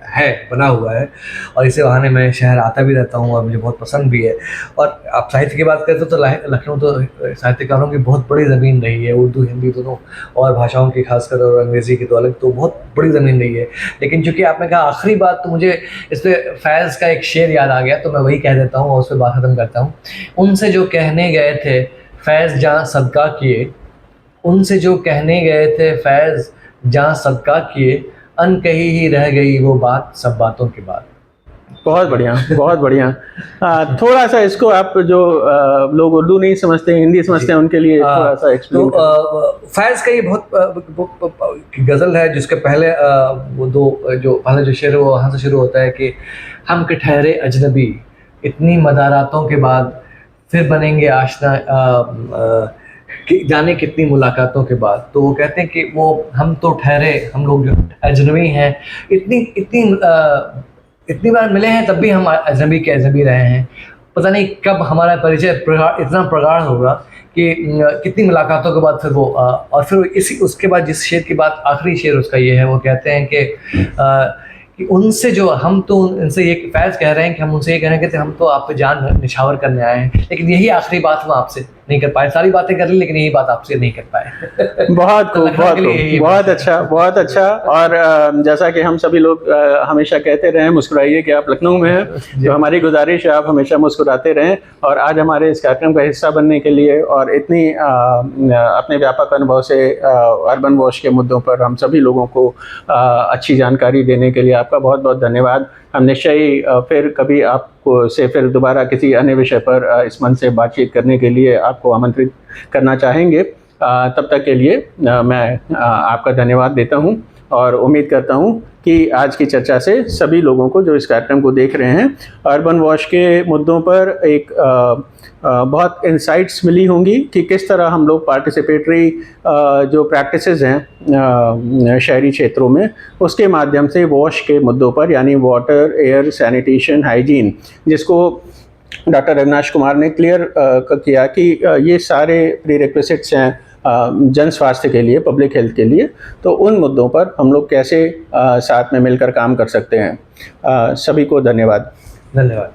बना हुआ है, और इसी बहाने मैं शहर आता भी रहता हूँ और मुझे बहुत पसंद भी है। और आप साहित्य की बात करते हो तो लखनऊ तो साहित्यकारों की बहुत बड़ी ज़मीन रही है, उर्दू हिंदी दोनों और भाषाओं की खासकर, और अंग्रेज़ी की तो अलग, तो बहुत बड़ी ज़मीन रही है। लेकिन चूँकि आपने कहा आखिरी बात, तो मुझे इस पर फैज़ का एक शेर याद आ गया, तो मैं वही कह देता हूँ और उस पर बात ख़त्म करता हूँ। उनसे जो कहने गए थे फैज़ जहाँ सदका किए, उनसे जो कहने गए थे फैज़ जहाँ सदका किए, अनकही ही रह गई वो बात सब बातों की बात। बहुत बढ़िया, बहुत बढ़िया। थोड़ा सा इसको आप जो लोग उर्दू नहीं समझते, हिंदी समझते हैं, उनके लिए थोड़ा सा एक्सप्लेन। तो फैज़ का ये बहुत गज़ल है जिसके पहले वो दो जो पहले जो शेर है वो वहाँ से शुरू होता है कि हम के ठहरे अजनबी इतनी मदारातों के बाद फिर बनेंगे आशना जाने कितनी मुलाकातों के बाद। तो वो कहते हैं कि वो हम तो ठहरे, हम लोग जो अजनबी हैं, इतनी बार मिले हैं तब भी हम अजनबी के अजनबी रहे हैं। पता नहीं कब हमारा परिचय इतना प्रगाढ़ होगा कि कितनी मुलाकातों के बाद फिर वो और फिर इसी उसके बाद जिस शेर की बात, आखिरी शेर उसका ये है, वो कहते हैं कि उनसे जो हम तो उनसे ये फैज़ कह रहे हैं कि हम उनसे ये कह रहे हैं कि हम तो आप पे जान निछावर करने आए हैं, लेकिन यही आखिरी बात हम आपसे नहीं कर पाए। सारी बातें कर ली लेकिन यही बात आपसे नहीं कर पाए। बहुत खूब, बहुत खूब, बहुत अच्छा, बहुत अच्छा। और जैसा कि हम सभी लोग हमेशा कहते रहे, मुस्कुराइए कि आप लखनऊ में हैं, जो हमारी गुजारिश है आप हमेशा मुस्कुराते रहें। और आज हमारे इस कार्यक्रम का हिस्सा बनने के लिए और इतनी अपने व्यापक अनुभव से अर्बन वॉश के मुद्दों पर हम सभी लोगों को अच्छी जानकारी देने के लिए आपका बहुत बहुत धन्यवाद। हम निश्चय ही फिर कभी आपको से फिर दोबारा किसी अन्य विषय पर इस मन से बातचीत करने के लिए आपको आमंत्रित करना चाहेंगे। तब तक के लिए मैं आपका धन्यवाद देता हूं और उम्मीद करता हूं कि आज की चर्चा से सभी लोगों को जो इस कार्यक्रम को देख रहे हैं अर्बन वॉश के मुद्दों पर एक बहुत इंसाइट्स मिली होंगी कि किस तरह हम लोग पार्टिसिपेटरी जो प्रैक्टिसेस हैं शहरी क्षेत्रों में, उसके माध्यम से वॉश के मुद्दों पर, यानी वाटर, एयर, सैनिटेशन, हाइजीन, जिसको डॉक्टर अविनाश कुमार ने क्लियर किया कि ये सारे प्रीरेक्विजिट्स हैं जन स्वास्थ्य के लिए, पब्लिक हेल्थ के लिए, तो उन मुद्दों पर हम लोग कैसे साथ में मिलकर काम कर सकते हैं। सभी को धन्यवाद। धन्यवाद।